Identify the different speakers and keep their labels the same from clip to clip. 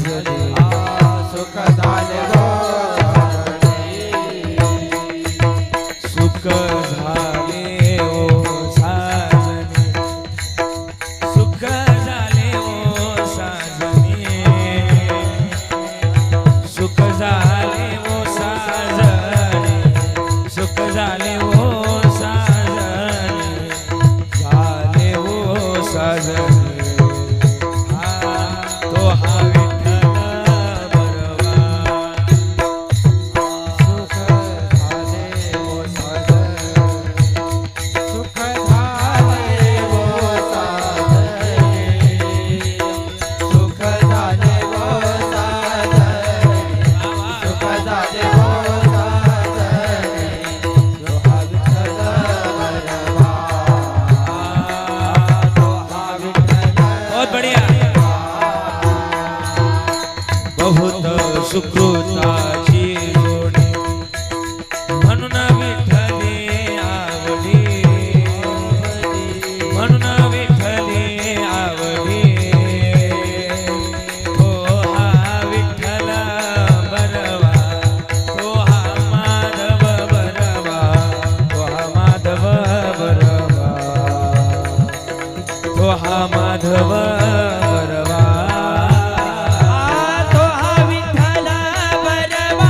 Speaker 1: साजनी
Speaker 2: सुख झाले गो
Speaker 1: सुख झाले ओ साजनी सुख झाले ओ साजनी सुख झाले ओ साजनी सुख झाले ओ साजनी झाले ओ साजनी तो हा विठ्ठल बरवा
Speaker 2: सुख झाले गो सुख झाले गो सुख झाले गो सुख झाले गो
Speaker 1: बहुत बढ़िया बहुत सुकृताची जोडी म्हणून विठ्ठले आवडी म्हणून विठ्ठले आवडी तो हा विठ्ठल बरवा तो हा माधव बरवा तो हा माधव बरवा तो हा माधव बरवा
Speaker 2: तो हा विठ्ठल बरवा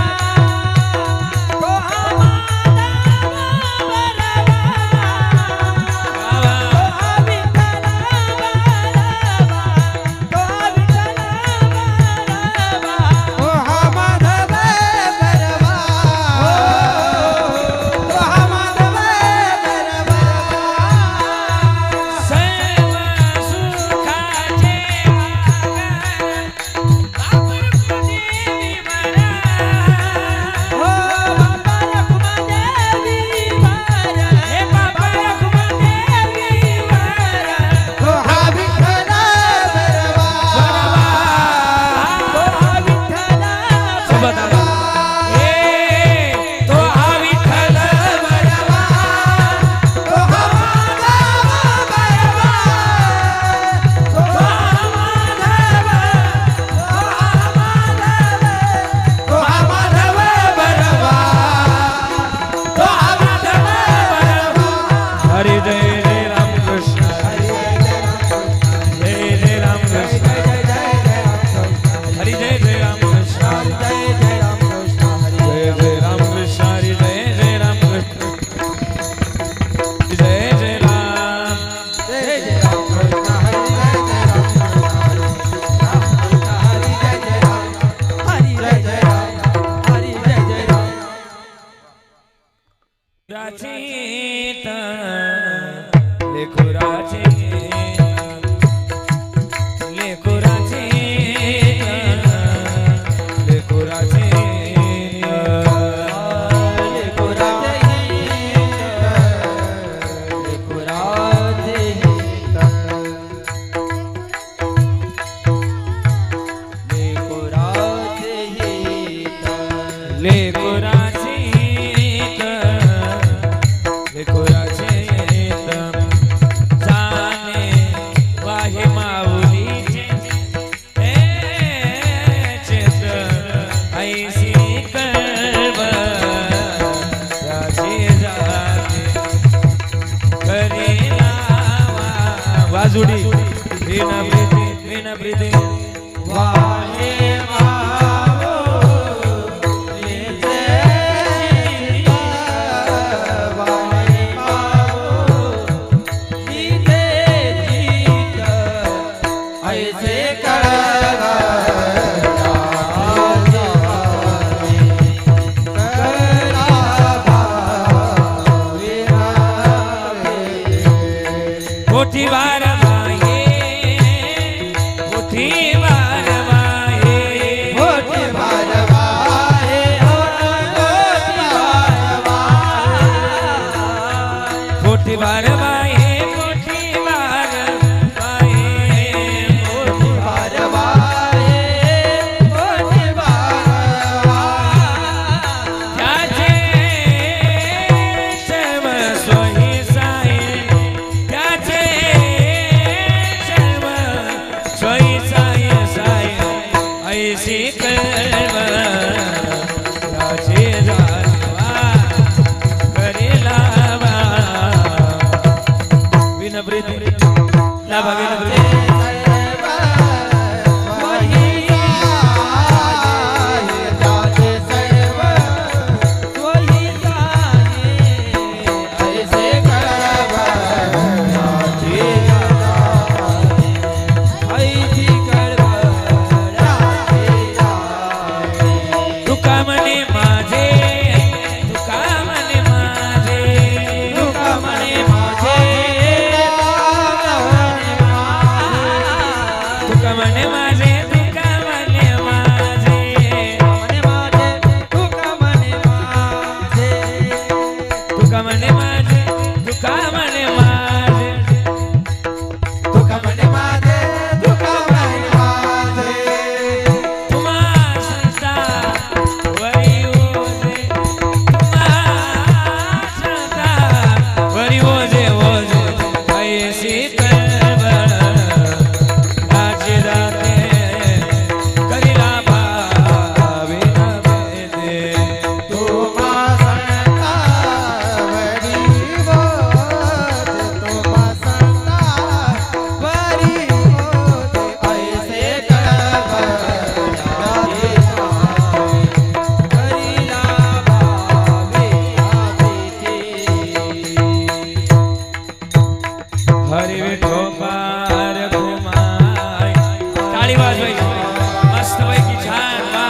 Speaker 1: मस्तपैकी छान वा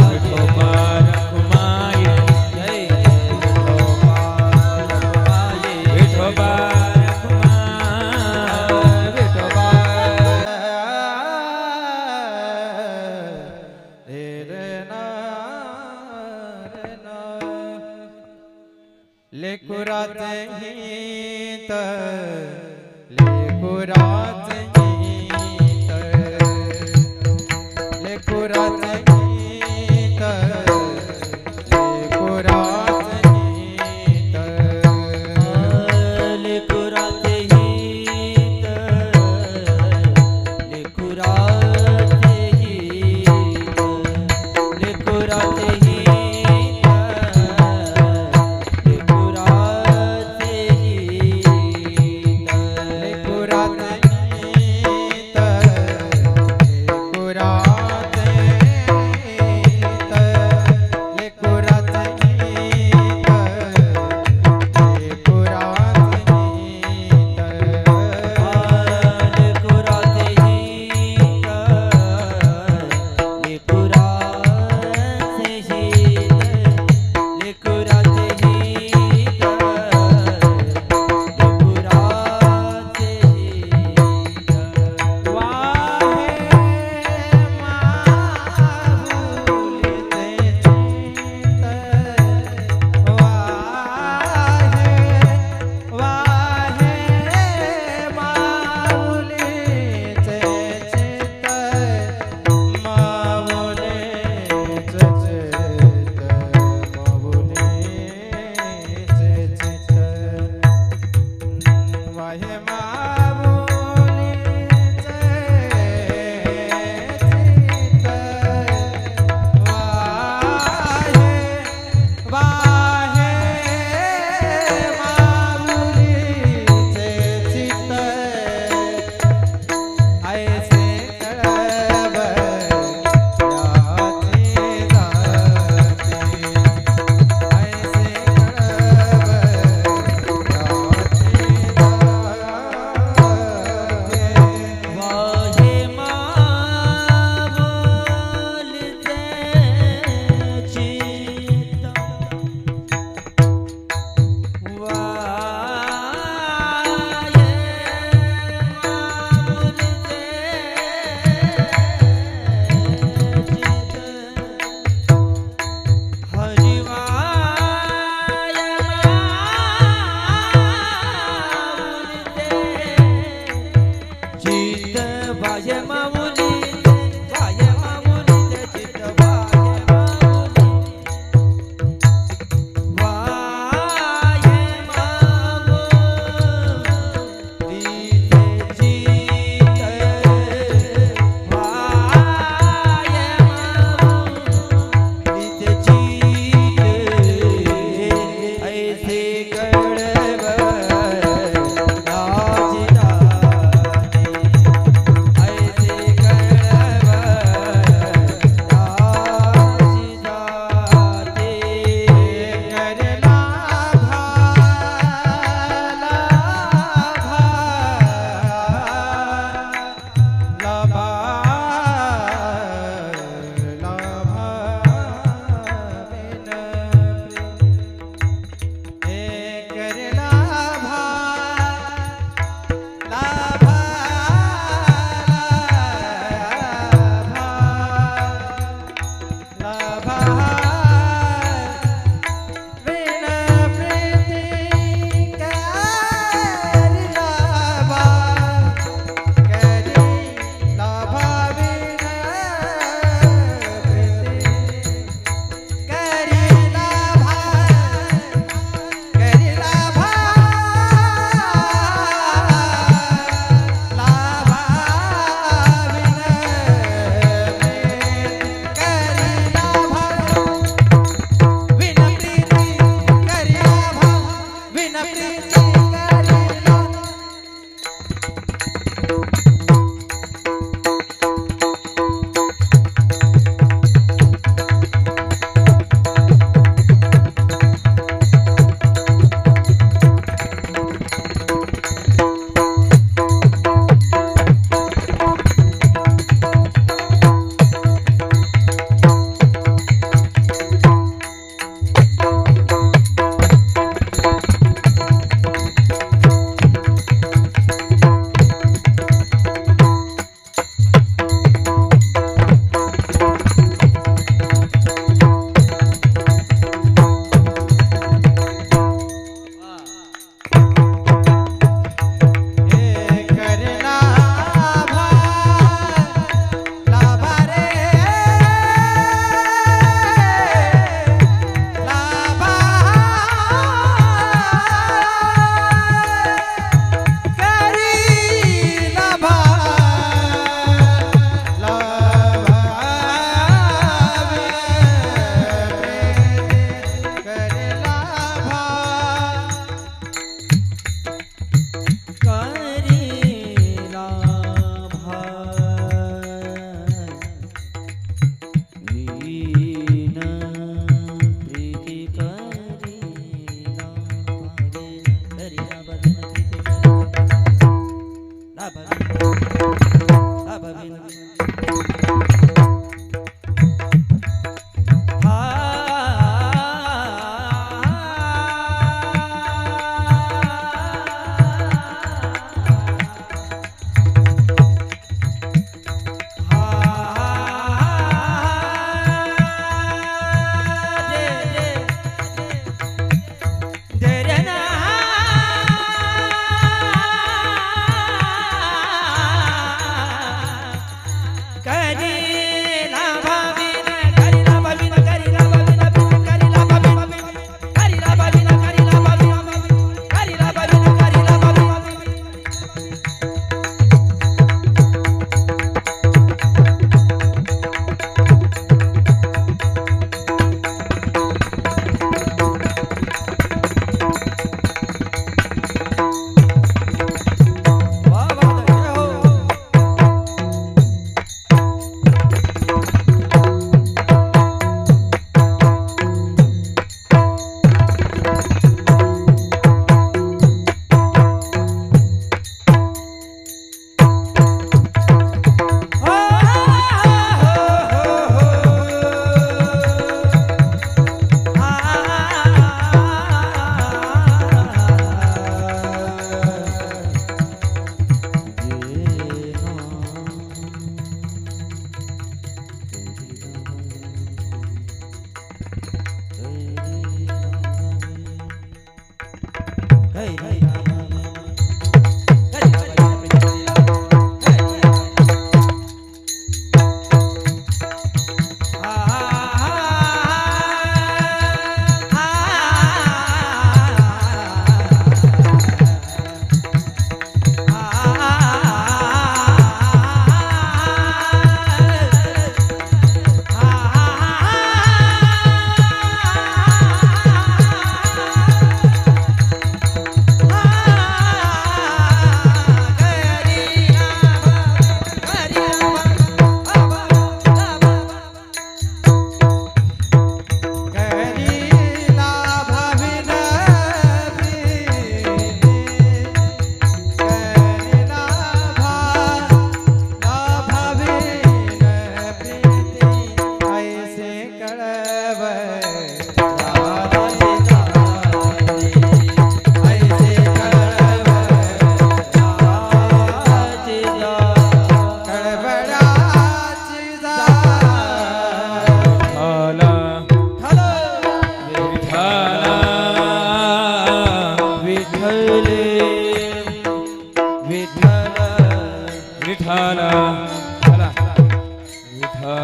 Speaker 1: विठोबा रखुमाई
Speaker 2: जय विठोबा रखुमाई
Speaker 1: विठोबा रखुमाई
Speaker 2: विठोबा रे रे ना लेकुराचे हित लेकुराचे हित लेकुराचे हित लेकुराचे हित
Speaker 3: लेकुराचे हित लेकुराचे हित लेकुराचे हित लेकुराचे हित
Speaker 2: लेकुराचे हित लेकुराचे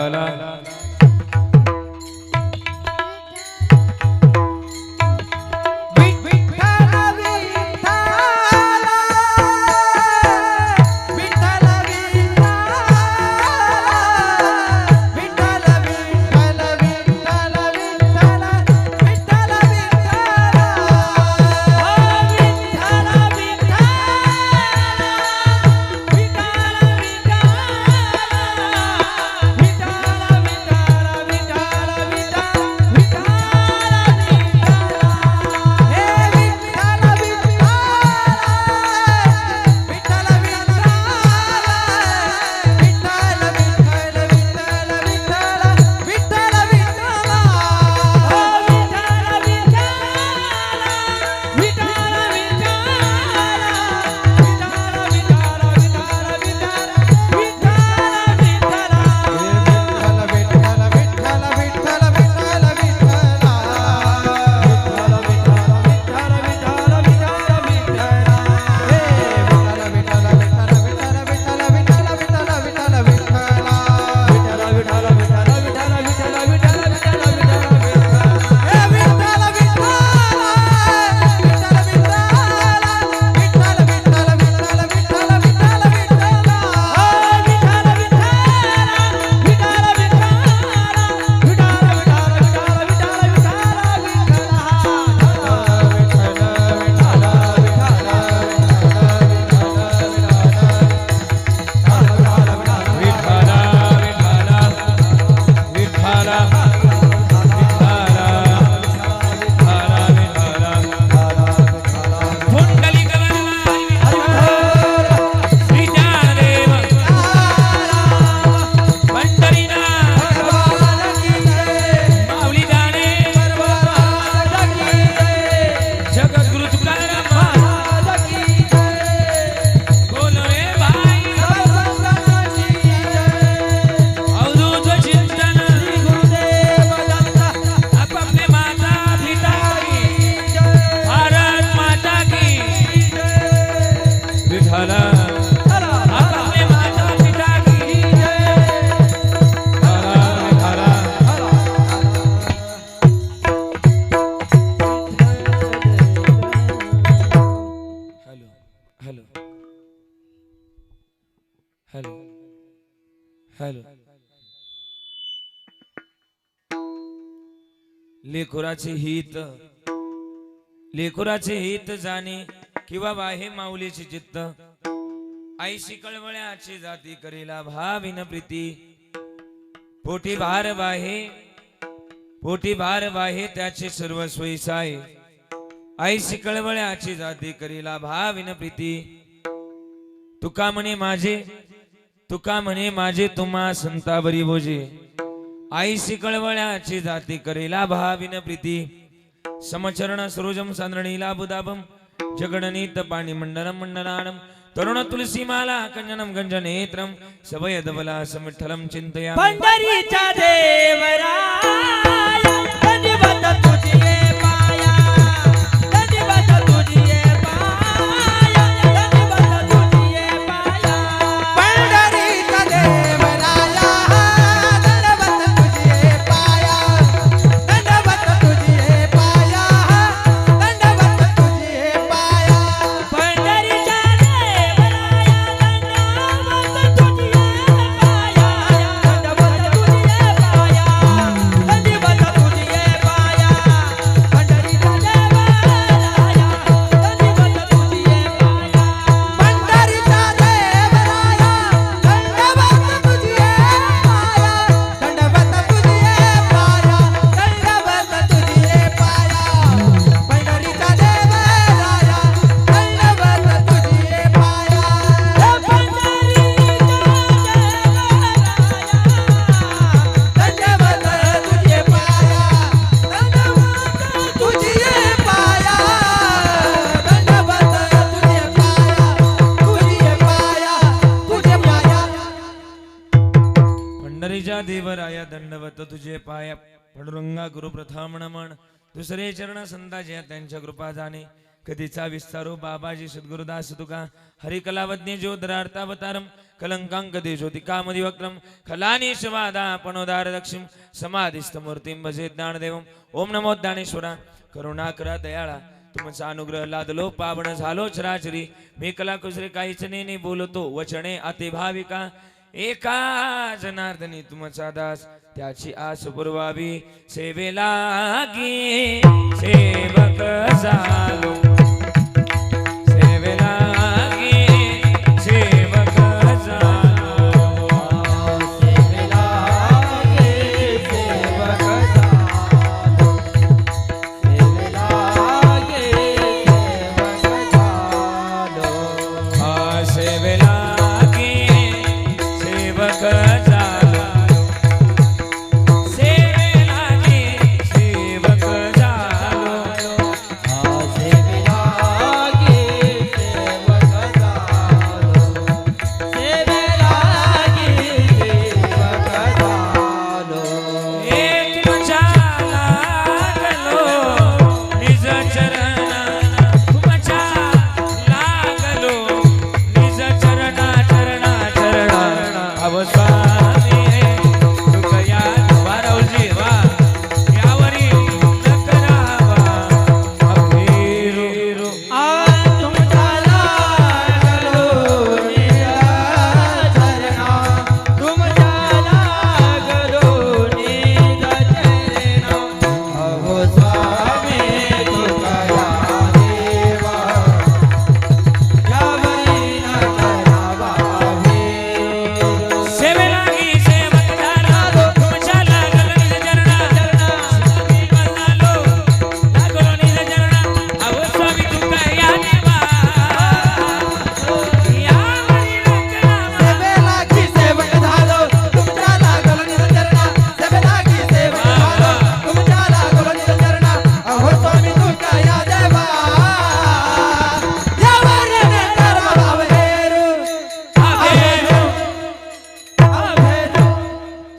Speaker 1: विठ्ठला हॅलो हॅलो लेकुराचे हित जाणे किंवा बाहे माऊलीचे चित्त आईशी कळवळ्याची जाती करीला भाविन प्रीती पोटी भार वाहे त्याचे सर्व सोयीसाय आईशी कळवळ्याची जाती करीला भाविन प्रीती तुका म्हणे माझे तुम्हा संतावरी बोजे आईशी कळवळ्याची जाती करेला भाविन प्रीती समचरण सरोजम सांद्रणीला बुदाभम जगणनीत पाणी मंडलम मंडलानम तरुण तुलसी माला कंजनम गंजनेत्रम सवयदबला समिठलम चिंतया
Speaker 3: पंढरीच्या देवराया दंडवत तुझे पाया दंडवत तुझे पाया दंडवत तुझे पाया
Speaker 2: पंढरीचा देवराया दंडवत तुझे पाया दंडवत तुझे पाया दंडवत तुझे पाया
Speaker 3: पंढरीच्या देवराया दंडवत तुझे पाया दंडवत तुझे पाया दंडवत तुझे पाया पंढरीच्या देवराया दंडवत तुझे पाया
Speaker 2: पंढरीचा देवराया दंडवत तुझे पाया दंडवत तुझे पाया दंडवत तुझे पाया पंढरीचा देवराया दंडवत तुझे पाया दंडवत तुझे पाया दंडवत तुझे पाया दंडवत तुझे पाया तुझे पाया
Speaker 1: पंढरीच्या देवराया दंडवत तुझे पाया पांडुरंगा गुरु प्रथम नमन दुसरे चरण संताच्या त्यांच्या कृपा जाणे कधीचा विस्तारो बाबाजी सद्गुरुदास तुका हरिकलावज्ञ ज्योतिरार्थावतारम कलंकांक देशोती कामदिवक्त्रम खलानीशवादा पणोदार दक्षिम समाधिस्थ मूर्तीं भजे ज्ञानदेवम. ओम नमो ज्ञानेश्वरा करुणाकरा दयाळा तुमचा अनुग्रह लादलो पावन झालो चराचरी मी कला कुसरे काहीच नाही बोलतो वचने अति भाविका एका जनार्दनी तुमचा दास त्याची आस पुरवावी सेवेला गे सेवक झालो सेवेला गे सेवक झालो
Speaker 2: सेवेला गे सेवक झालो. सेवेला गे सेवक झालो.
Speaker 1: सेवेला गे सेवक झालो सेवेला गे सेवक झालो
Speaker 2: सेवेला गे सेवक झालो. सेवेला गे सेवक झालो.
Speaker 1: एक तुमच्या लागलो निज चरण तुमच्या लागलो निज चरण अवसाने तुकया वारवजी वा यावरी न करावा अभिरू
Speaker 2: तुमचा लागलो निज चरणा. तुमच्या लागलो निज चरणा. अहो स्वामी तुकया देवा यावरी न करावा अभिरू.
Speaker 1: सेवेला गी सेवक झालो तुमच्या लागलो निज चरण लागलो निज चरण अहो स्वामी तुकया देवा यावरी न करावा
Speaker 2: सेवेला की सेवक झालो तुमच्या लागलो निज चरणा. सेवेला की सेवक झालो तुमच्या लागलो निज चरणा. अहो स्वामी तुकया देवा यावर न करावा अभिरू.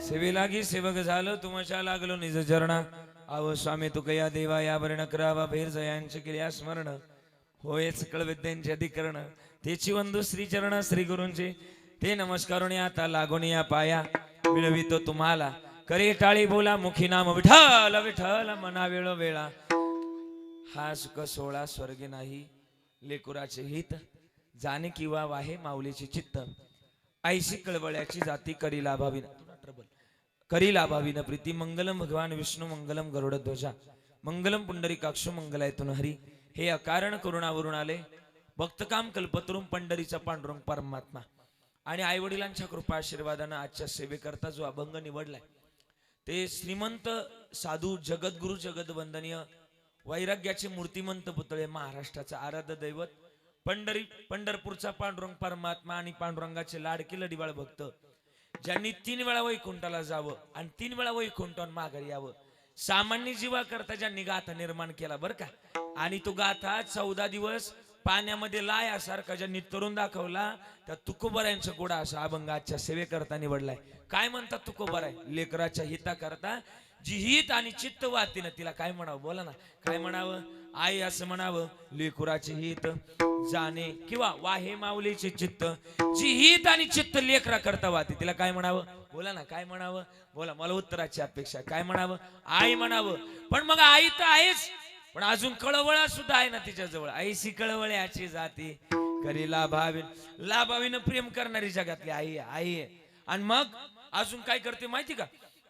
Speaker 1: सेवेला गी सेवक झालो तुमच्या लागलो निज चरणा आव स्वामी तुकया देवा यावर न करावा भेर जयांचे केल्या स्मरण होय सकळ विद्यांचे अधिकरण तेची वंदू श्री चरण श्री गुरूंचे ते नमस्कारुणी आता लागून या पाया मिळवितो तुम्हाला करे टाळी बोला मुखी नाम विठ्ठल विठ्ठल मना वेळो वेळा हा सुख सोळा स्वर्गे नाही लेकुराचे हित जाणे किंवा वाहे माऊलीचे चित्त ऐशी कळवळ्याची जाती करी लाभावी करी लाभावी न प्रीती मंगलम भगवान विष्णू मंगलम गरुड ध्वजा मंगलम पुंडरीकाक्षो मंगलायतून हरी हे अकारण करुणावरून आले भक्तकाम कल्पतरुम पंढरीचा पांडुरंग परमात्मा आणि आई वडिलांच्या कृपा आशीर्वादानं आजच्या सेवेकरता जो अभंग निवडलाय ते श्रीमंत साधू जगद्गुरु जगदवंदनीय वैराग्याचे मूर्तिमंत पुतळे महाराष्ट्राचा आराध्य दैवत पंढरपूरचा पांडुरंग परमात्मा आणि पांडुरंगाचे लाडके लढीवाळ भक्त ज्यांनी 3 वेळा वैकुंठाला जावं आणि 3 वेळा वैकुंठावर माघारी यावं सामान्य जीवा करता ज्यांनी गाथा निर्माण केला बर का आणि तो गाथा 14 दिवस पाण्यामध्ये लायासारखा ज्यांनी तरुण दाखवला त्या तुकोबरायांचा गोडा असा अभंग आजच्या सेवेकरता निवडलाय. काय म्हणतात तुकोबराय लेकराच्या हिता करता जी हित आणि चित्त वाहते ना तिला काय म्हणावं बोला ना काय म्हणावं आई असं म्हणावं लेकुराचे हित जाणे किंवा वाहे माऊलीचे चित्त जी हित आणि चित्त लेकरा करता वाहते तिला काय म्हणावं बोला ना काय म्हणावं बोला मला उत्तराची अपेक्षा काय म्हणावं आई म्हणावं. पण मग आई तर आहेच पण अजून कळवळा सुद्धा आहे ना तिच्या जवळ आईशी कळवळ्याची जाती करी लाभावीनं प्रेम करणारी जगातली आई आहे. आणि मग अजून काय करते माहिती का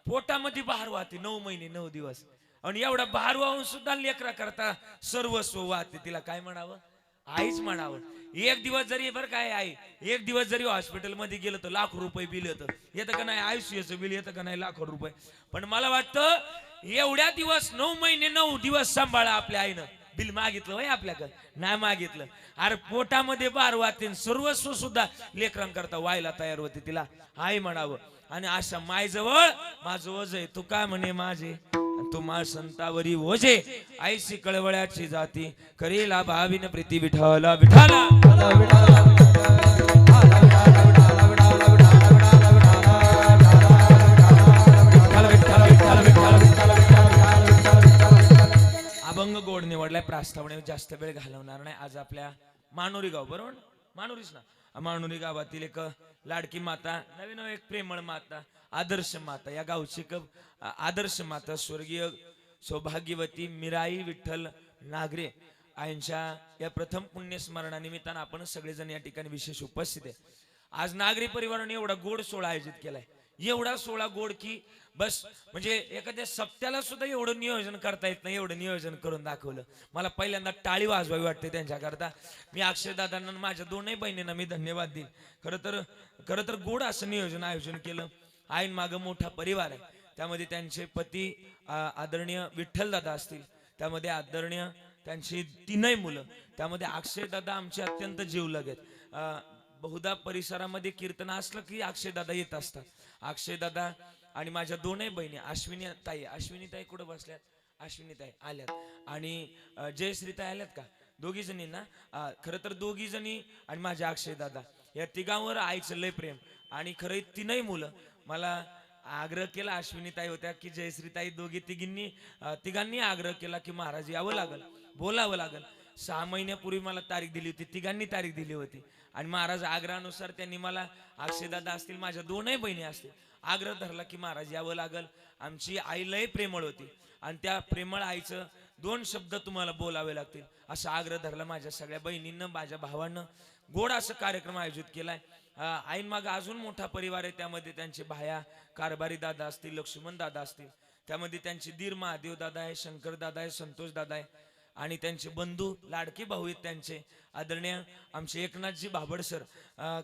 Speaker 1: पोटामध्ये बहार वाहते 9 महिने 9 दिवस आणि एवढा बहार वाहून सुद्धा लेकरा करता सर्वस्व वाहते तिला काय म्हणावं आईच म्हणावं. एक दिवस जरी बरं काय आई एक दिवस जरी हॉस्पिटल मध्ये गेलं तर लाखो रुपये बिल येतं का नाही आयुष्याचं बिल येतं का नाही लाखो रुपये. पण मला वाटतं एवढ्या दिवस 9 महिने 9 दिवस सांभाळा आपल्या आईनं बिल मागितलं वय आपल्याकडे नाही मागितलं. अरे पोटामध्ये बार वाहते सर्वस्व सुद्धा लेकरांकरता व्हायला तयार होते तिला आई म्हणावं. आणि अशा मायजवळ माझं ओझ आहे तू काय म्हणे माझे तुम्हा संतावरी ओझे आईशी कळवळ्याची जाती करीला भावीन प्रीती विठ्ठला विठ्ठला अभंग गोड निवडलाय प्रास्तावने जास्त वेळ घालवणार नाही. आज आपल्या मानुरी गाव बरोबर मानुरीच ना मानुरी गावातील एक लाडकी माता नवीन एक प्रेमळ माता आदर्श माता या गावची आदर्श माता स्वर्गीय सौभाग्यवती मीराई विठ्ठल नागरे यांच्या या प्रथम पुण्यस्मरणानिमित्तानं आपण सगळेजण या ठिकाणी विशेष उपस्थित आहे. आज नागरी परिवाराने एवढा गोड सोहळा आयोजित केलाय, एवढा सोहळा गोड की बस म्हणजे एखाद्या सप्त्याला सुद्धा एवढं नियोजन करता येत नाही, एवढं नियोजन करून दाखवलं. मला पहिल्यांदा टाळी वाजवावी वाटते त्यांच्याकरता. मी अक्षय दादांना माझ्या दोनही बहिणींना मी धन्यवाद देईन. खरं तर गोड असं नियोजन आयोजन केलं. आईन मागं मोठा परिवार आहे, त्यामध्ये त्यांचे पती आदरणीय विठ्ठल दादा असतील, त्यामध्ये आदरणीय त्यांची तीनही मुलं, त्यामध्ये अक्षय दादा आमचे अत्यंत जीवलग आहेत. बहुधा परिसरामध्ये कीर्तन असलं की अक्षय दादा येत असतात. अक्षय दादा आणि माझ्या दोनही बहिणी अश्विनी ताई कुठं बसल्यात? अश्विनी ताई आल्यात आणि जयश्री ताई आल्यात का? दोघी जणी ना. खरं तर दोघी जणी आणि माझ्या अक्षय दादा या तिघांवर आईचं लय प्रेम. आणि खरं तीनही मुलं मला आग्रह केला, अश्विनीताई होत्या की जयश्रीताई तिघांनी आग्रह केला की महाराज यावं लागल, बोलावं लागल. 6 महिन्यापूर्वी मला तारीख दिली होती, तिघांनी तारीख दिली होती आणि महाराज आग्रहानुसार त्यांनी मला अक्षयदादा असतील, माझ्या दोनही बहिणी असतील, आग्रह धरला की महाराज यावं लागल. आमची आई लय प्रेमळ होती आणि त्या प्रेमळ आईचं 2 शब्द तुम्हाला बोलावे लागतील असा आग्रह धरला. माझ्या सगळ्या बहिणींना, माझ्या भावांना गोड असं कार्यक्रम आयोजित केलाय. आईन माग अजून मोठा परिवार आहे, त्यामध्ये त्यांचे भाया कारभारी दादा असतील, लक्ष्मण दादा असतील, त्यामध्ये त्यांचे दीर महादेव दादा आहे, शंकर दादा आहे, संतोष दादा आहे आणि त्यांचे बंधू लाडके भाऊ आहेत त्यांचे आदरणीय आमचे एकनाथजी बाबड सर.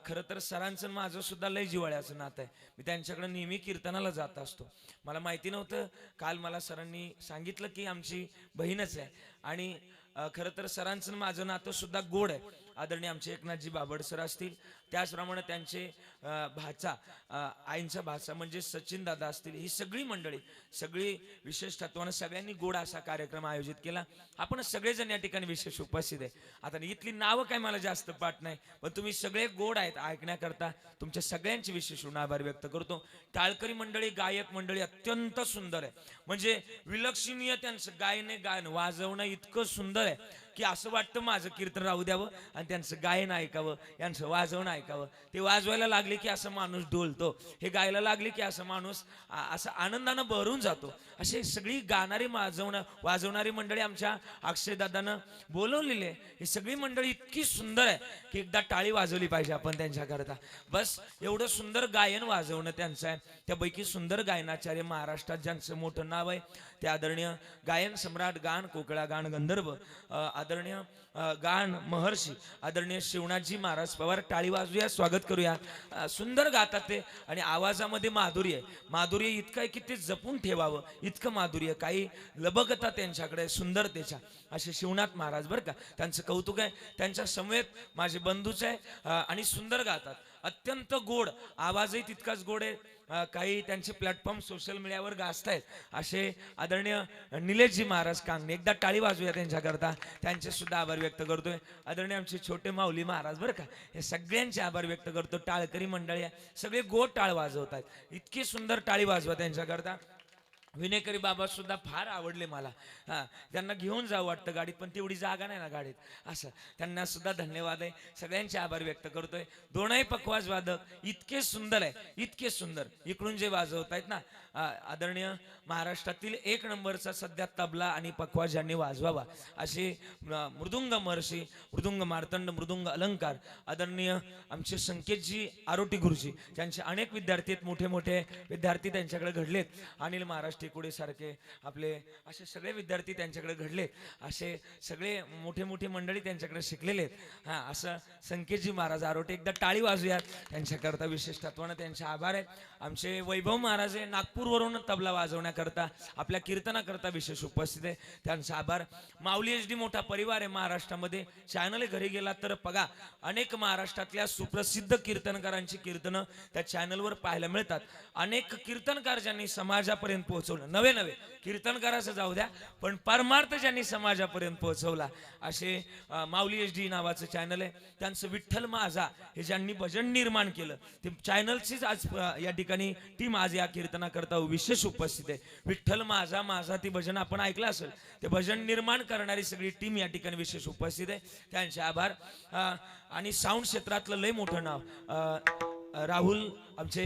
Speaker 1: खरं तर सरांचं माझं सुद्धा लय जिव्हाळ्याचं नातं आहे. मी त्यांच्याकडे नेहमी कीर्तनाला जात असतो. मला माहिती नव्हतं, काल मला सरांनी सांगितलं की आमची बहीणच आहे आणि खरं तर सरांचं माझं नातं सुद्धा गोड आहे. आदरणीय आमचे एकनाथजी बाबड सर असतील, त्याचप्रमाणे त्यांचे भाचा आईंचा भाचा म्हणजे सचिन दादा असतील, ही सगळी मंडळी सगळी विशेष तत्वानं सगळ्यांनी गोड असा कार्यक्रम आयोजित केला. आपण सगळेजण या ठिकाणी विशेष उपस्थित आहे. आता इथली नावं काय मला जास्त पाठ नाही, पण तुम्ही सगळे गोड आहेत ऐकण्याकरता तुमच्या सगळ्यांचे विशेष आभार व्यक्त करतो. टाळकरी मंडळी, गायक मंडळी अत्यंत सुंदर आहे, म्हणजे विलक्षणीय त्यांचं गायन वाजवणं इतकं सुंदर आहे की असं वाटतं माझं कीर्तन राहू द्यावं आणि त्यांचं गायन ऐकावं, यांचं वाजवणं ऐकावं. ते वाजवायला लागले की असं माणूस डोलतो, हे गायला लागले की असं माणूस असं आनंदानं भरून जातो. असे सगळी गाणारी वाजवणारी मंडळी आमच्या अक्षयदादानं बोलवलेली. ही सगळी मंडळी इतकी सुंदर आहे की एकदा टाळी वाजवली पाहिजे आपण त्यांच्याकरता. बस एवढं सुंदर गायन वाजवणं त्यांचं आहे. त्यापैकी सुंदर गायनाचार्य महाराष्ट्रात ज्यांचं मोठं नाव आहे ते आदरणीय गायन सम्राट, गान कोकळा, गान गंधर्व, आदरणीय गान महर्षी आदरणीय शिवनाथजी महाराज पवार. टाळी वाजूया, स्वागत करूया. सुंदर गातात ते आणि आवाजामध्ये माधुर्य इतकं आहे की ते जपून ठेवावं, इतकं माधुर्य, काही लबकता त्यांच्याकडे सुंदरतेच्या. असे शिवनाथ महाराज बरं का, त्यांचं कौतुक आहे. त्यांच्या समवेत माझे बंधूच आहे आणि सुंदर गातात, अत्यंत गोड आवाजही तितकाच गोड आहे. काही त्यांचे प्लॅटफॉर्म सोशल मीडियावर गाजतायत असे आदरणीय निलेशजी महाराज कांगणे. एकदा टाळी वाजूया त्यांच्याकरता, त्यांचे सुद्धा आभार व्यक्त करतोय. आदरणीय आमचे छोटे माऊली महाराज बरं का, हे सगळ्यांचे आभार व्यक्त करतो. टाळकरी मंडळी सगळे गोड टाळ वाजवतात, इतकी सुंदर टाळी वाजवा त्यांच्याकरता. विनेकरी बाबा सुद्धा फार आवडले मला. त्यांना घेऊन जावं वाटतं गाडीत, पण तेवढी जागा नाही ना गाडीत, असं त्यांना सुद्धा धन्यवाद आहे. सगळ्यांचे आभार व्यक्त करतोय. दोनही पखवाज वादक इतके सुंदर आहे, इतके सुंदर. इकडून जे वाजवत आहेत ना आदरणीय महाराष्ट्रातील 1 नंबरचा सध्या तबला आणि पखवाज ज्यांनी वाजवावा असे मृदुंग महर्षी, मृदुंग मार्तंड, मृदुंग अलंकार आदरणीय आमचे संकेतजी आरोटी गुरुजी, त्यांचे अनेक विद्यार्थी आहेत, मोठे मोठे विद्यार्थी त्यांच्याकडे घडलेत. अनिल महाराज टेकुडे सारखे आपले असे सगळे विद्यार्थी त्यांच्याकडे घडलेत. असे सगळे मोठे मोठे मंडळी त्यांच्याकडे शिकलेले आहेत. असं संकेतजी महाराज आरोटे. एकदा टाळी वाजूयात त्यांच्याकरता. विशेष तत्वानं त्यांचे आभार आहेत. आमचे वैभव महाराज आहे, नागपूरवरून तबला वाजवण्याकरता आपल्या कीर्तनाकरता विशेष उपस्थित आहे, त्यांचा आभार. माऊली HD मोठा परिवार आहे महाराष्ट्रामध्ये. चॅनल घरी गेला तर बघा, अनेक महाराष्ट्रातल्या सुप्रसिद्ध कीर्तनकारांची कीर्तनं त्या चॅनलवर पाहायला मिळतात. अनेक कीर्तनकार ज्यांनी समाजापर्यंत पोहोचवलं, नवे कीर्तनकाराचं जाऊ द्या, पण परमार्थ ज्यांनी समाजापर्यंत पोहोचवला असे माऊली HD नावाचं चॅनल आहे. त्यांचं विठ्ठल माझा हे ज्यांनी भजन निर्माण केलं, ते चॅनलचीच आज या ठिकाणी टीम आज या कीर्तनाकरता विशेष उपस्थित आहे. विठ्ठल माझा माझा ती भजन आपण ऐकलं असेल, ते भजन निर्माण करणारी सगळी टीम या ठिकाणी विशेष उपस्थित आहे, त्यांचे आभार. आणि साऊंड क्षेत्रातलं लय मोठं नाव राहुल आमचे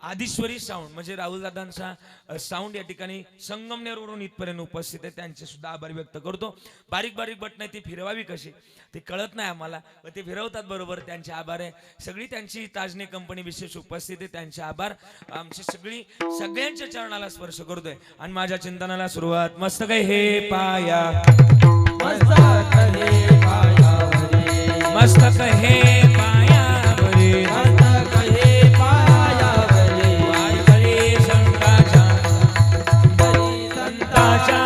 Speaker 1: आदिश्वरी साऊंड म्हणजे राहुल दादांचा साऊंड या ठिकाणी संगमनेरवरून इथपर्यंत उपस्थित आहे, त्यांचे सुद्धा आभार व्यक्त करतो. बारीक बारीक बटन आहे ती फिरवावी कशी ते कळत नाही आम्हाला, ते फिरवतात बरोबर, त्यांचे आभार आहे. सगळी त्यांची ताजने कंपनी विशेष उपस्थित आहे, त्यांचे आभार. आमची सगळ्यांच्या चरणाला स्पर्श करतोय आणि माझ्या चिंतनाला सुरुवात. मस्त काय हे पाया
Speaker 2: मस्तक हे पायावरी,
Speaker 1: मस्तक हे पायावरी,
Speaker 2: मस्तक हे पायावरी,
Speaker 1: वारकरी संतांच्या
Speaker 2: वारकरी
Speaker 1: संतांच्या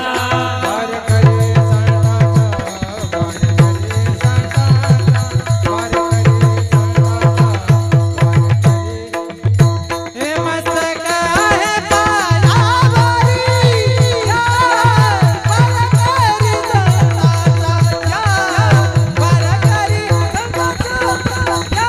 Speaker 2: वारकरी संतांचा, वारकरी संतांचा, वारकरी संतांचा. हे मस्तक हे पायावरी, या वारकरी संतांचा, या वारकरी संतांचा, या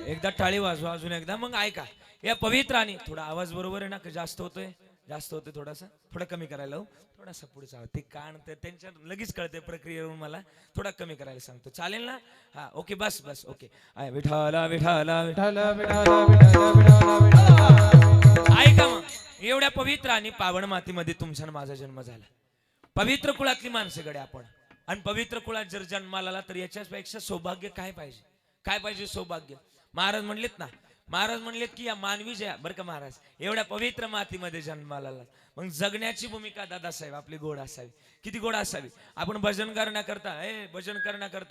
Speaker 1: एकदा टाळी वाजवा अजून एकदा, मग ऐका. या पवित्र आणि थोडा आवाज बरोबर आहे ना, का जास्त होतोय? जास्त होतोय, थोडा कमी करायला लावू, थोडासा पुढचा ते कान ते त्यांच्या लगेच कळते प्रक्रियेवरून, मला थोडा कमी करायला सांगतो, चालेल ना? हा ओके, बस बस ओके. विठाला विठाला
Speaker 2: विठ्ठल विठ्ठल विठ्ठल विठ्ठल विठ्ठल.
Speaker 1: ऐका मग, एवढ्या पवित्र आणि पावन मातीमध्ये तुमचा आणि माझा जन्म झाला. पवित्र कुळातली माणसं गडे आपण, आणि पवित्र कुळात जर जन्माला आला तर याच्यापेक्षा सौभाग्य काय पाहिजे? काय पाहिजे? सौभाग्य. महाराज म्हणलेत की या मानवी जया, बरं का महाराज, एवढ्या पवित्र मातीमध्ये जन्माला आला, मग जगण्याची भूमिका दादासाहेब आपली गोड असावी. किती गोड असावी? आपण भजन करण्याकरता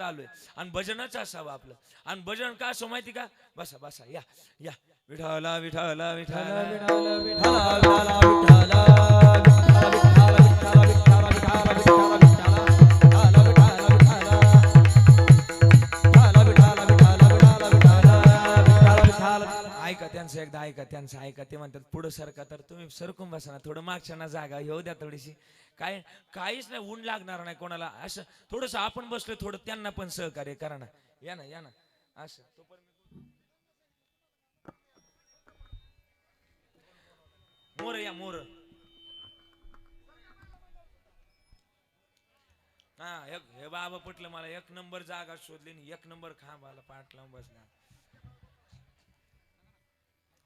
Speaker 1: आलोय, आणि भजनच असावं आपलं. आणि भजन का असं माहिती का? बसा बसा, या या. विठाला विठाला विठाला
Speaker 2: विठ्ठल विठ्ठल विठ्ठल
Speaker 1: ऐका त्यांचं, एकदा ऐका त्यांचं, ऐका. ते म्हणतात पुढं सरका, तर तुम्ही सरकून बसा ना, थोडं मागच्या जागा येऊ द्या थोडीशी. काहीच नाही, ऊन लागणार नाही कोणाला. असं थोडस आपण बसलो, थोडं त्यांना पण सहकार्य करा ना. या ना या ना, असं. मोर या, मोर. हा, हे बाबा पटलं मला. एक नंबर जागा शोधली आणि एक नंबर खांबाला पाठ लावून बसला.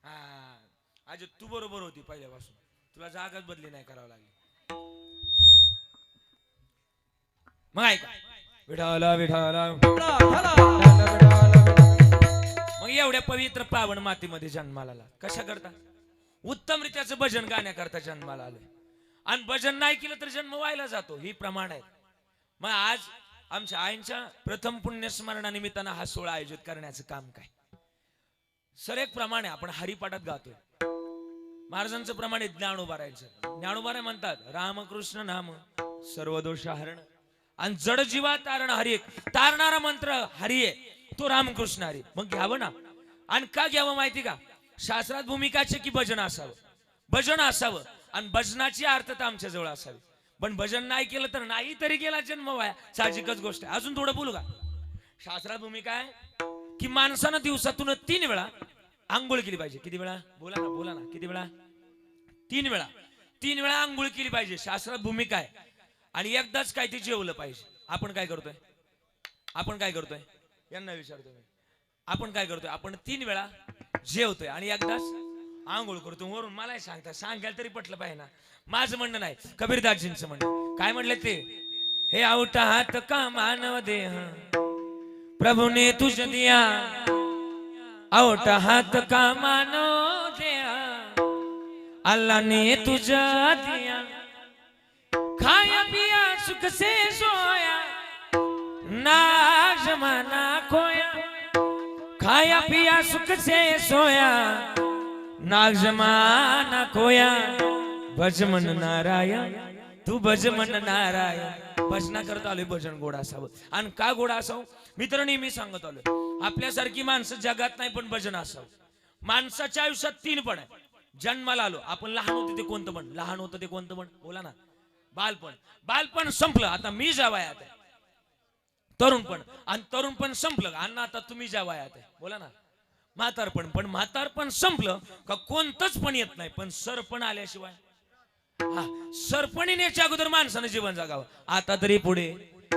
Speaker 1: हा, आज तू बरोबर होती पहिल्यापासून, तुला जागाच बदली नाही करावं लागली. मग ऐका, विठाला विठाला. मग एवढ्या पवित्र पावन मातीमध्ये जन्माला आला, कशा करता? उत्तम रीत्याचं भजन गाण्याकरता जन्माला आलोय, आणि भजन नाही केलं तर जन्म व्हायला जातो, ही प्रमाण आहे. मग आज आमच्या आईंच्या प्रथम पुण्यस्मरणानिमित्तानं हा सोहळा आयोजित करण्याचं काम काय? सर एक प्रमाण आहे, आपण हरिपाठात गातोय. महाराजांचं प्रमाण आहे ज्ञानोबा राहायचं. ज्ञानोबा म्हणतात रामकृष्ण नाम सर्व दोष हरण, आणि जड जीवा तारण हरी एक. तारणारा मंत्र हरी आहे, तो रामकृष्ण हरी. मग घ्यावं ना. आणि का घ्यावं माहिती का? शास्त्रात भूमिकाचे की भजन असावं, भजन असावं, आणि भजनाची अर्थता आमच्या जवळ असावी. पण भजन नाही केलं तर नाही तरी गेला जन्म वाया, साहजिकच गोष्ट आहे. अजून थोडं बोलू का? शास्त्रात भूमिका आहे की माणसानं दिवसातून 3 वेळा आंघोळ केली पाहिजे. किती वेळा? बोला ना किती वेळा? 3 वेळा. 3 वेळा आंघोळ केली पाहिजे, शास्त्रात भूमिका आहे. आणि एकदाच काय ते जेवलं पाहिजे. आपण काय करतोय? यांना विचारतोय मी. आपण काय करतोय? आपण 3 वेळा जेवतोय आणि एकदाच आंघोळ करतो. वरून मला सांगायला तरी पटलं पाहिजे ना. माझं म्हणणं नाही, कबीरदासजींचं म्हणणं. काय म्हणलं ते? हे आवटा हात का मानव देह प्रभु ने तुझ दिया, आवटा हात का मानव देह अल्लाह ने तुझा दिया, खाया पिया सुख से सोया ना जमाना खोया, खाया पिया सुख से सोया नाग जमाना खोया, भज मन नारायण तू भज मन नारायण. भजना करत आलोय, भजन गोड असावं. आणि का गोड असावं? मी तर नेहमी सांगत आलोय, आपल्यासारखी माणसं जगात नाही, पण भजन असावं. माणसाच्या आयुष्यात 3 पण आहे. जन्माला आलो आपण, लहान होते ते कोणतं पण? लहान होतं ते कोणतं पण? बोला ना. बालपण. बालपण संपलं, आता मी जावयात आहे. तरुणपण. आणि तरुणपण संपलं अण्णा आता तुम्ही ज्या वयात आहे बोला ना. पण म्हातारपण संपलं का कोणतंच पण येत नाही. पण सरपण आल्याशिवाय हा सरपण येण्याच्या अगोदर माणसानं जीवन जगावं. आता तरी पुढे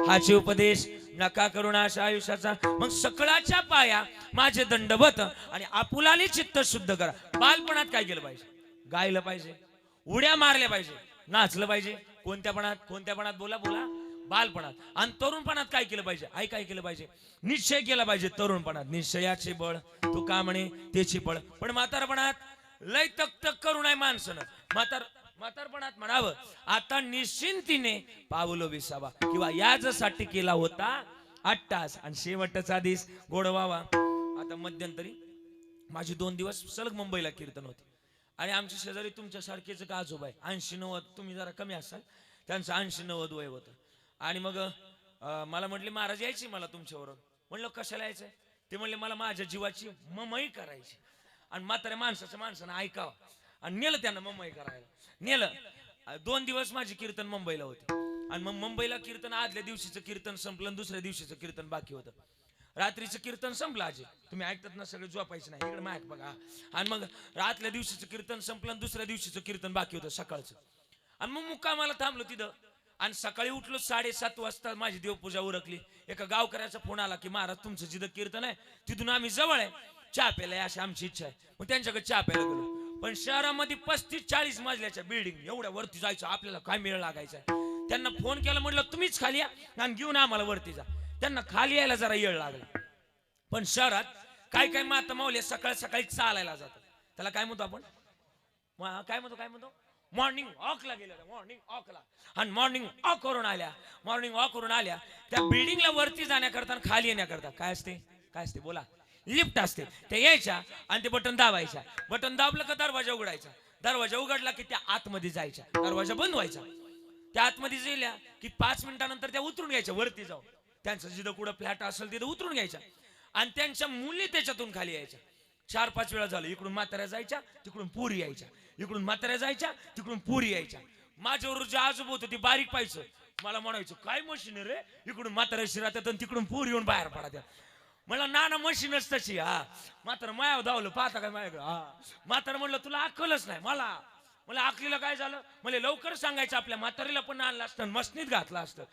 Speaker 1: हाचे उपदेश नका करुणा अशा आयुष्याचा. मग सकळाच्या पाया माझे दंडवत आणि आपुलाले चित्त शुद्ध करा. बालपणात काय केलं पाहिजे? गायलं पाहिजे, उड्या मारल्या पाहिजे, नाचलं पाहिजे. कोणत्यापणात बोला बालपणात. आणि तरुणपणात काय केलं पाहिजे? काय केलं पाहिजे? निश्चय केला पाहिजे. तरुणपणात निश्चयाचे बळ तू का म्हणे त्याची पळ. पण म्हातारपणात लय तक करू नये माणसानं. म्हातारपणात म्हणावं आता निश्चिंतीने पावलो विसावा किंवा याजसाठी केला होता 8 तास आणि शेवटचा दिस गोड व्हावा. आता मध्यंतरी माझी 2 दिवस सलग मुंबईला कीर्तन होते आणि आमच्या शेजारी तुमच्यासारखेच का आजोबा आहे 80-90, तुम्ही जरा कमी असाल, त्यांचं 80-90 वय होतं. आणि मग मला म्हटले महाराज यायची मला तुमच्याबरोबर. म्हणलं कशाला यायचंय? ते म्हणले मला माझ्या जीवाची ममई करायची आणि म्हाताऱ्या माणसानं ऐकावं. आणि नेलं त्यांना ममई करायला नेलं. 2 दिवस माझी कीर्तन मुंबईला होती आणि मग मुंबईला कीर्तन आदल्या दिवशीचं कीर्तन संपलं आणि दुसऱ्या दिवशीचं कीर्तन बाकी होतं. रात्रीचं कीर्तन संपलं आजी, तुम्ही ऐकतात ना सगळे, झोपायचं नाही इकडे माहित बघा. आणि मग आदल्या दिवशीचं कीर्तन संपलं आणि दुसऱ्या दिवशीचं कीर्तन बाकी होतं सकाळचं. आणि मग मुक्कामाला थांबलो तिथं. आणि सकाळी उठलो 7:30 वाजता माझी देवपूजा उरकली. एका गावकऱ्याचा फोन आला की महाराज तुमचं जिथं कीर्तन आहे तिथून आम्ही जवळ आहे, चहा प्यायला अशी आमची इच्छा आहे. मग त्यांच्याकडे चहा प्यायला गेलो. पण शहरामध्ये 35-40 मजल्याच्या बिल्डिंग एवढ्या वरती जायचं आपल्याला काय मेळ लागायचा. त्यांना फोन केला, म्हटलं तुम्हीच खाली या आणि घेऊन आम्हाला वरती जा. त्यांना खाली यायला जरा येळ लागला. पण शहरात काय माता माऊली सकाळी चालायला जातात. त्याला काय म्हणतो आपण? काय म्हणतो मॉर्निंग वॉकला गेल्या. मॉर्निंग वॉकला आणि मॉर्निंग वॉक करून आल्या त्या बिल्डिंगला वरती जाण्याकरता खाली येण्याकरता काय असते बोला? लिफ्ट असते. त्या यायच्या आणि ते बटन दाबायच्या. बटन दाबलं का दरवाजा उघडायचा. दरवाजा उघडला की त्या आतमध्ये जायच्या. दरवाजा बंद व्हायचा. त्या आतमध्ये गेल्या की 5 मिनिटानंतर त्या उतरून घ्यायच्या वरती जाऊन. त्यांचं जिथं कुठं फ्लॅट असेल तिथं उतरून घ्यायच्या आणि त्यांच्या मुली त्याच्यातून खाली यायच्या. 4-5 वेळा झालं. इकडून म्हाताऱ्या जायच्या, तिकडून पुरी यायच्या. इकडून म्हाताऱ्या जायच्या, तिकडून पुरी यायच्या. माझ्यावर जे आजोबा होतं ते बारीक पाहायचं. मला म्हणायचं काय मशीन रे, इकडून म्हाताऱ्या शिरात आणि तिकडून पुरी येऊन बाहेर पडा. म्हणलं नाना मशीनच तशी. म्हातारा मायावर धावलं पाहता काय माझ्याकडे. म्हातारा म्हणलं तुला अक्कलच नाही. मला अकलीला काय झालं? मला लवकर सांगायचं, आपल्या म्हातारीला पण आणलं असतं मशनीत घातलं असतं.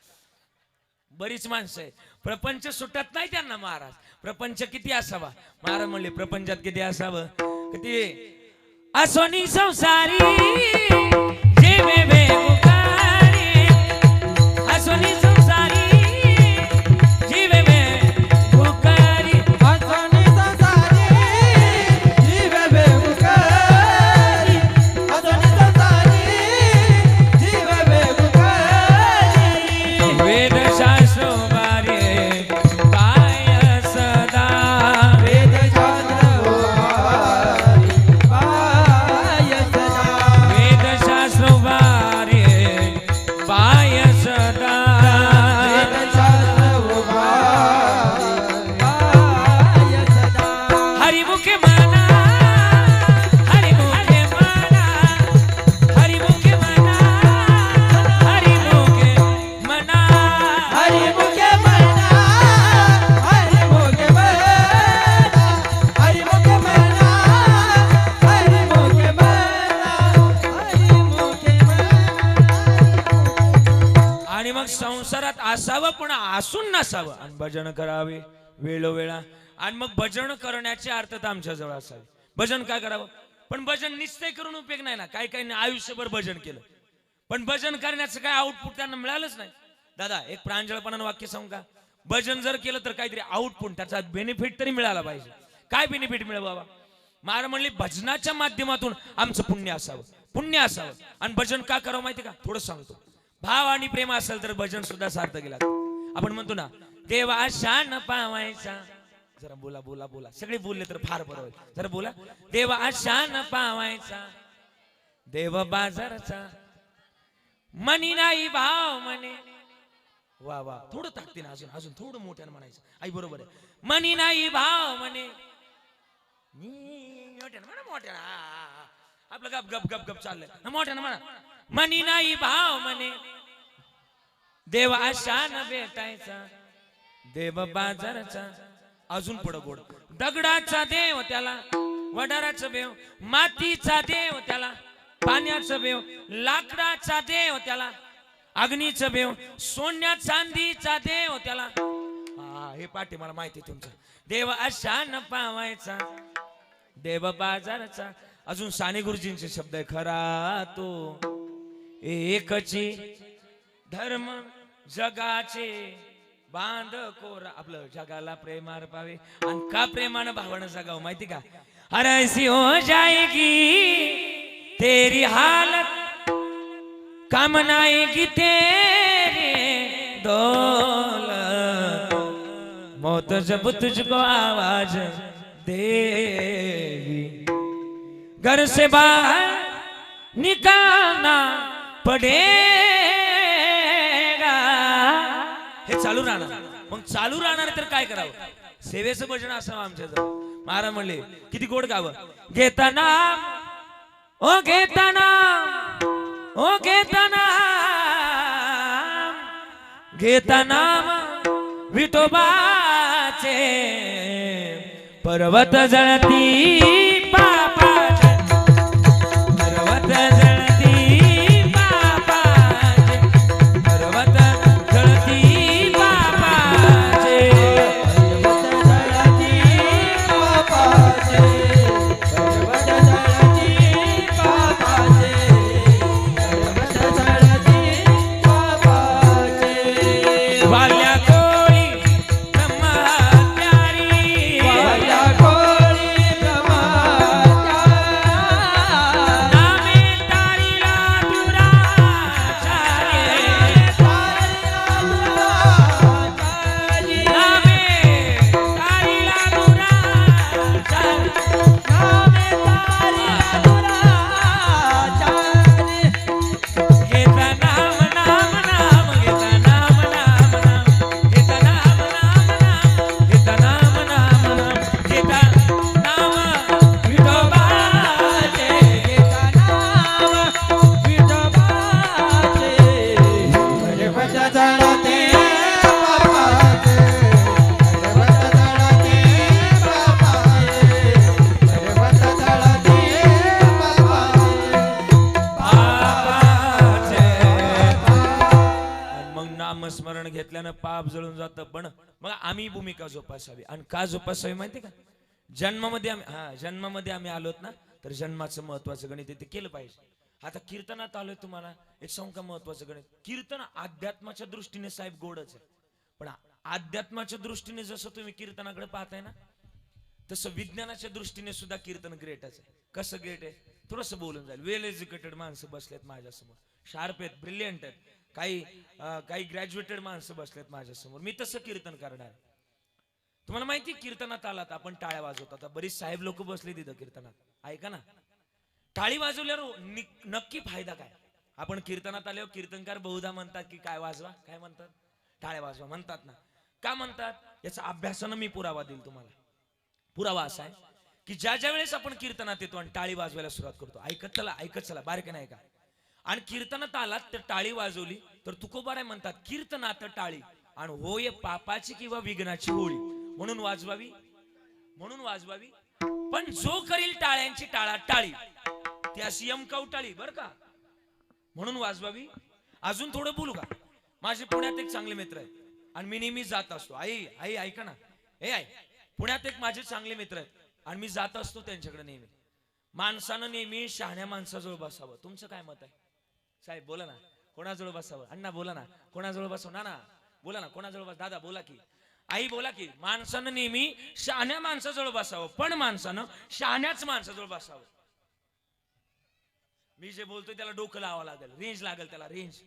Speaker 1: बरीच माणसं आहे प्रपंच सुटत नाही त्यांना. महाराज प्रपंच किती असावा? महाराज म्हणले प्रपंचात किती असावं? किती असोनी संसारी जेवे बेगुकारी. असोनी संसारी जीवे बेगुकारी.
Speaker 2: असोनी संसारी जीवे बेगुकारी. असोनी संसारी जीवे बेगुकारी.
Speaker 1: वेद शास्त्र वारे पाय सदा.
Speaker 2: वेद शास्त्र पाय सदा.
Speaker 1: वेद शास्त्र वारे पाय सदा.
Speaker 2: वेद शास्त्र पाय सदा.
Speaker 1: हरिमुखे म्हणा, हरिमुखे म्हणा, हरिमुखे म्हणा, हरिमुखे म्हणा.
Speaker 2: हरिमुखे म्हणा, हरिमुखे म्हणा, हरिमुखे म्हणा, हरिमुखे म्हणा, हरिमुखे म्हणा.
Speaker 1: आणि मग संसारात असावं पण असून नसावं आणि भजन करावे वेळोवेळा. आणि मग भजन करण्याचे अर्थ तर आमच्या जवळ असावे. भजन काय करावं? पण भजन निश्चय करून उपयोग नाही ना. काही आयुष्यभर भजन केलं पण भजन करण्याचं काय आउटपुट त्यांना मिळालंच नाही. दादा एक प्रांजळपणानं वाक्य सांगू का? भजन जर केलं तर काहीतरी आउटपुट त्याचा बेनिफिट तरी मिळाला पाहिजे. काय बेनिफिट मिळेल बाबा? महाराज म्हणले भजनाच्या माध्यमातून आमचं पुण्य असावं. आणि भजन का करावं माहिती का? थोडं सांगतो. भाव आणि प्रेम असेल तर भजन सुद्धा सार्थक गेला. आपण म्हणतो ना देवा शान पावायचा. जरा बोला सगळे बोलले तर फार बरं होईल. जरा बोला. देवा शान पावायचा देव बाजारचा मनी नाही भाव म्हणे. वा थोडं ताकदीने अजून थोडं मोठ्यानं म्हणायचं. आई बरोबर आहे. मनी नाही भाव म्हणे. मोठ्यानं आपलं गप चाललंय. मोठ्यानं म्हणा. मनी नाही भाव म्हणे देव आशान भेटायचा देव बाजाराचा अजून पुढं गोड दगडाचा देव त्याला वडाराचं बेव मातीचा देव त्याला पाण्याचं बेव लाकडाचा देव त्याला अग्नीचं बेव सोन्या चांदीचा देव त्याला हे पाठी मला माहिती तुमचं देव अशा न पावायचा देव बाजाराचा अजून साने गुरुजींचे शब्द आहे खरा तो एकची धर्म जगाचे बांध कोरा आपलं जगाला प्रेमार पावे आणि का प्रेमानं भावना जगावं माहिती का अरे ऐसी हो जाएगी तेरी हालत काम नाएगी तेरे दौलत मौत जब तुझको आवाज देगी घर से बाहर निकालना पडेगा हे चालू राहणार मग चालू राहणार तर काय करावं सेवेचं भजन असावं आमच्याजवळ महाराज म्हणले किती गोड गावं घेताना ओ घेताना ओ घेताना घेताना विठोबाचे पर्वत जळती पापाचे पर्वत जळती पापाचे पर्वत जळती पापाचे वाल्या कोळी ब्रह्मचारी नामे तारीला दुराचारी नामे तारीला दुराचारी घेता नाम नाम नाम घेता नाम नाम नाम घेता नाम नाम नाम घेता नाम नाम नाम घेता नाम विठोबाचे घेता नाम पापाचे आणि मग नामस्मरण घेतल्यानं पाप जळून जातं पण मग आम्ही भूमिका जोपासावी आणि का जोपासावी माहिती का जन्मामध्ये आम्ही आलोत ना तर जन्माचं महत्वाचं गणित ते केलं पाहिजे आता कीर्तनात आलोय तुम्हाला एक सांगू का महत्वाचं गणित कीर्तन अध्यात्माच्या दृष्टीने साहेब गोडच आहे पण अध्यात्माच्या दृष्टीने जसं तुम्ही कीर्तनाकडे पाहताय ना तसं विज्ञानाच्या दृष्टीने सुद्धा कीर्तन ग्रेटच आहे कसं ग्रेट आहे थोडंसं बोलून जाईल वेल एज्युकेटेड माणसं बसलेत माझ्यासमोर शार्प आहेत ब्रिलियंट आहेत काही ग्रॅज्युएटेड माणसं बसलेत माझ्यासमोर मी तसं कीर्तन करणार तुम्हाला माहिती कीर्तनात आलात आपण टाळ्या वाजवतात बरीच साहेब लोक बसले तिथं कीर्तनात ऐका ना टाळी वाजवल्यावर नक्की फायदा काय आपण कीर्तनात आल्यावर कीर्तनकार बहुधा म्हणतात की काय वाजवा काय म्हणतात टाळ्या वाजवा म्हणतात ना का म्हणतात याचा अभ्यासानं मी पुरावा देईल तुम्हाला पुरावा असा आहे की ज्या वेळेस आपण कीर्तनात येतो आणि टाळी वाजवायला सुरुवात करतो ऐकत चला बारीक नाही का आणि कीर्तनात आलात तर टाळी वाजवली तर तुकोबाराय म्हणतात कीर्तनात टाळी आणि होय पापाची किंवा विघ्नाची होळी म्हणून वाजवावी पण जो करील टाळ्यांची टाळी त्याशी यमकाऊ टाळी बर का म्हणून वाजवावी अजून थोडं बोलू का माझे पुण्यात एक चांगले मित्र आहेत आणि मी नेहमी जात असतो आई ऐका ना आई पुण्यात एक माझे चांगले मित्र आहेत आणि मी जात असतो त्यांच्याकडे नेहमी माणसानं नेहमी शहाण्या माणसाजवळ बसावं तुमचं काय मत आहे साहेब बोला ना कोणाजवळ बसावं अण्णा बोला ना कोणाजवळ बसावं ना बोला ना कोणाजवळ बस दादा बोला की आई बोला की माणसानं नेहमी शहाण्या माणसाजवळ बसावं पण माणसानं शहाण्याच माणसाजवळ बसावं मी जे बोलतोय त्याला डोकं लावावं लागेल रेंज लागेल त्याला रेंज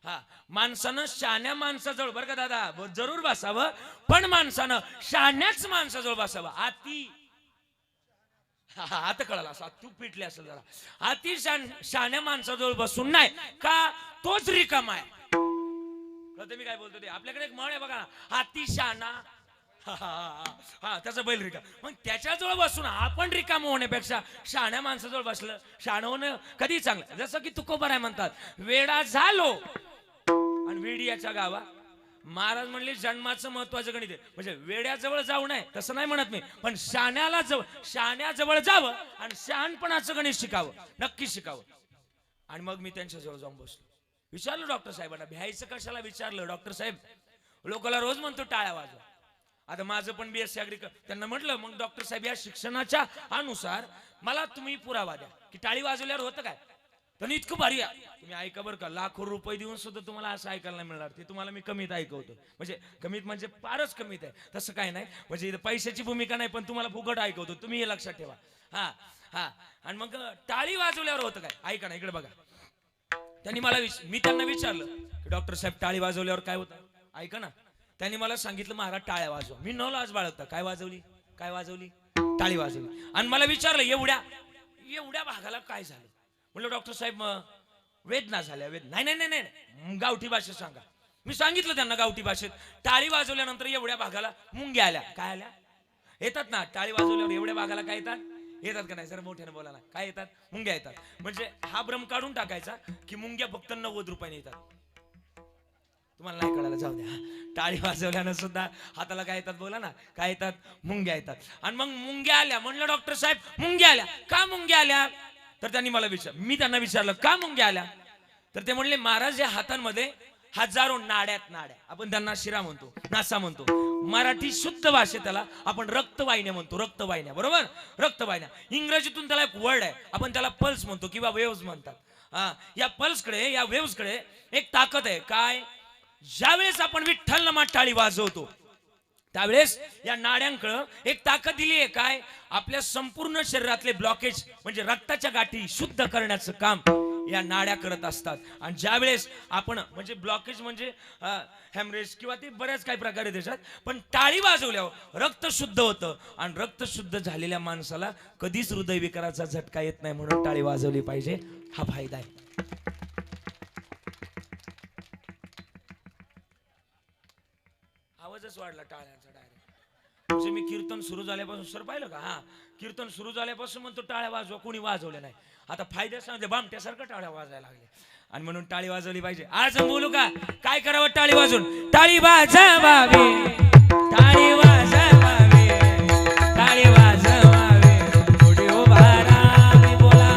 Speaker 1: हा माणसानं शहाण्या माणसाजवळ बरं का दादा जरूर बसावं पण माणसानं शहाण्याच माणसाजवळ बसावं आता कळाला असा तू पिटले असेल जरा अति शहाण्या माणसाजवळ बसून नाही का तोच रिकामा आहे मी काय बोलतो ते आपल्याकडे एक म्हण आहे बघा हाती शहाणा हा त्याचा बैल रिकाम मग त्याच्याजवळ बसून आपण रिकाम होण्यापेक्षा शहाण्या माणसाजवळ बसलं शहाणं होणं कधी चांगलं जसं की तुकोबाराय म्हणतात वेडा झालो आणि वेडियाच्या गावा महाराज म्हणले जन्माचं महत्वाचं गणित आहे. म्हणजे वेड्याजवळ जाऊ नये तसं नाही म्हणत मी, पण शहाण्याजवळ जावं आणि शहाणपणाचं गणित शिकावं, नक्की शिकावं. आणि मग मी त्यांच्याजवळ जाऊन बसलो, विचारलं डॉक्टर साहेबांना, भ्यायचं कशाला विचारलं डॉक्टर साहेब, लोकांना रोज म्हणतो टाळ्या वाजवा. आता माझं पण BSc ॲग्रिकल्चर. त्यांना म्हटलं मग डॉक्टर साहेब या शिक्षणाच्या अनुसार मला तुम्ही पुरावा द्या की टाळी वाजवल्यावर होतं काय. तर इतकं भारी आहे, तुम्ही ऐका बरं का, लाखो रुपये देऊन सुद्धा तुम्हाला असं ऐकायला नाही मिळणार. ते तुम्हाला मी कमीत ऐकवतो, म्हणजे कमीत म्हणजे फारच कमीत आहे, तसं काय नाही. म्हणजे इथं पैशाची भूमिका नाही, पण तुम्हाला फुकट ऐकवतो, तुम्ही हे लक्षात ठेवा. हा हा. आणि मग टाळी वाजवल्यावर होतं काय, ऐका ना, इकडे बघा. त्यांनी मला मी त्यांना विचारलं की डॉक्टर साहेब टाळी वाजवल्यावर काय होतं, ऐका ना. त्यांनी मला सांगितलं महाराज टाळ्या वाजवा. मी न लाज बाळगता काय वाजवली, टाळी वाजवली. आणि मला विचारलं एवढ्या भागाला काय झालं. म्हणलं डॉक्टर साहेब वेदना झाल्या. नाही नाही नाही नाही, गावठी भाषेत सांगा. मी सांगितलं त्यांना गावठी भाषेत, टाळी वाजवल्यानंतर एवढ्या भागाला मुंग्या आल्या. काय आल्या येतात ना, टाळी वाजवल्यावर एवढ्या भागाला काय येतात का नाही, जरा मोठ्याने बोला ना, काय येतात, मुंग्या येतात. म्हणजे हा भ्रम काढून टाकायचा की मुंग्या फक्त 90 रुपयाने येतात. तुम्हाला नाही कळायला, जाऊ द्या. टाळी वाजवल्यानं सुद्धा हाताला काय येतात बोला ना, काय येतात, मुंग्या येतात. आणि मग मुंग्या आल्या. म्हणलं डॉक्टर साहेब मुंग्या आल्या, का मुंग्या आल्या. तर त्यांनी मला मी त्यांना विचारलं का मुंग्या आल्या. तर ते म्हणले महाराज या हातांमध्ये हजारो नाड्या, आपण त्यांना शिरा म्हणतो, नासा म्हणतो, मराठी शुद्ध भाषेत त्याला आपण रक्तवाहिन्या म्हणतो, रक्तवाहिन्या, बरोबर, रक्तवाहिन्या. इंग्रजीतून त्याला एक वर्ड आहे, आपण त्याला पल्स म्हणतो किंवा वेव्स म्हणतात. या पल्सकडे, या वेव्सकडे एक ताकद आहे. काय, ज्यावेळेस आपण विठ्ठल नामात टाळी वाजवतो त्यावेळेस या नाड्यांकडे एक ताकद दिली आहे. काय, आपल्या संपूर्ण शरीरातले ब्लॉकेज म्हणजे रक्ताच्या गाठी शुद्ध करण्याचं काम या नाड्या करत असतात. आणि ज्यावेळेस आपण म्हणजे ब्लॉकेज म्हणजे हॅमरेज किंवा ते बऱ्याच काही प्रकारे त्याच्यात, पण टाळी वाजवल्यावर रक्त शुद्ध होतं. आणि रक्त शुद्ध झालेल्या माणसाला कधीच हृदयविकाराचा झटका येत नाही, म्हणून टाळी वाजवली पाहिजे, हा फायदा आहे. आवाजच वाढला टाळ्यांचा डायरेक्ट. म्हणजे मी कीर्तन सुरू झाल्यापासून सर पाहिलं का, हा कीर्तन सुरू झाल्यापासून म्हणतो टाळ्या वाजवा, कोणी वाजवले नाही. आता फायदे सांगते, बामट्यासारखं टाळ्या वाजायला लागले. आणि म्हणून टाळी वाजवली पाहिजे. आज बोलू का, काय करावं टाळी वाजून, टाळी वाजवावी, टाळी वाजवावी, टाळी वाजवावी, थोडी उभा राहावी, बोला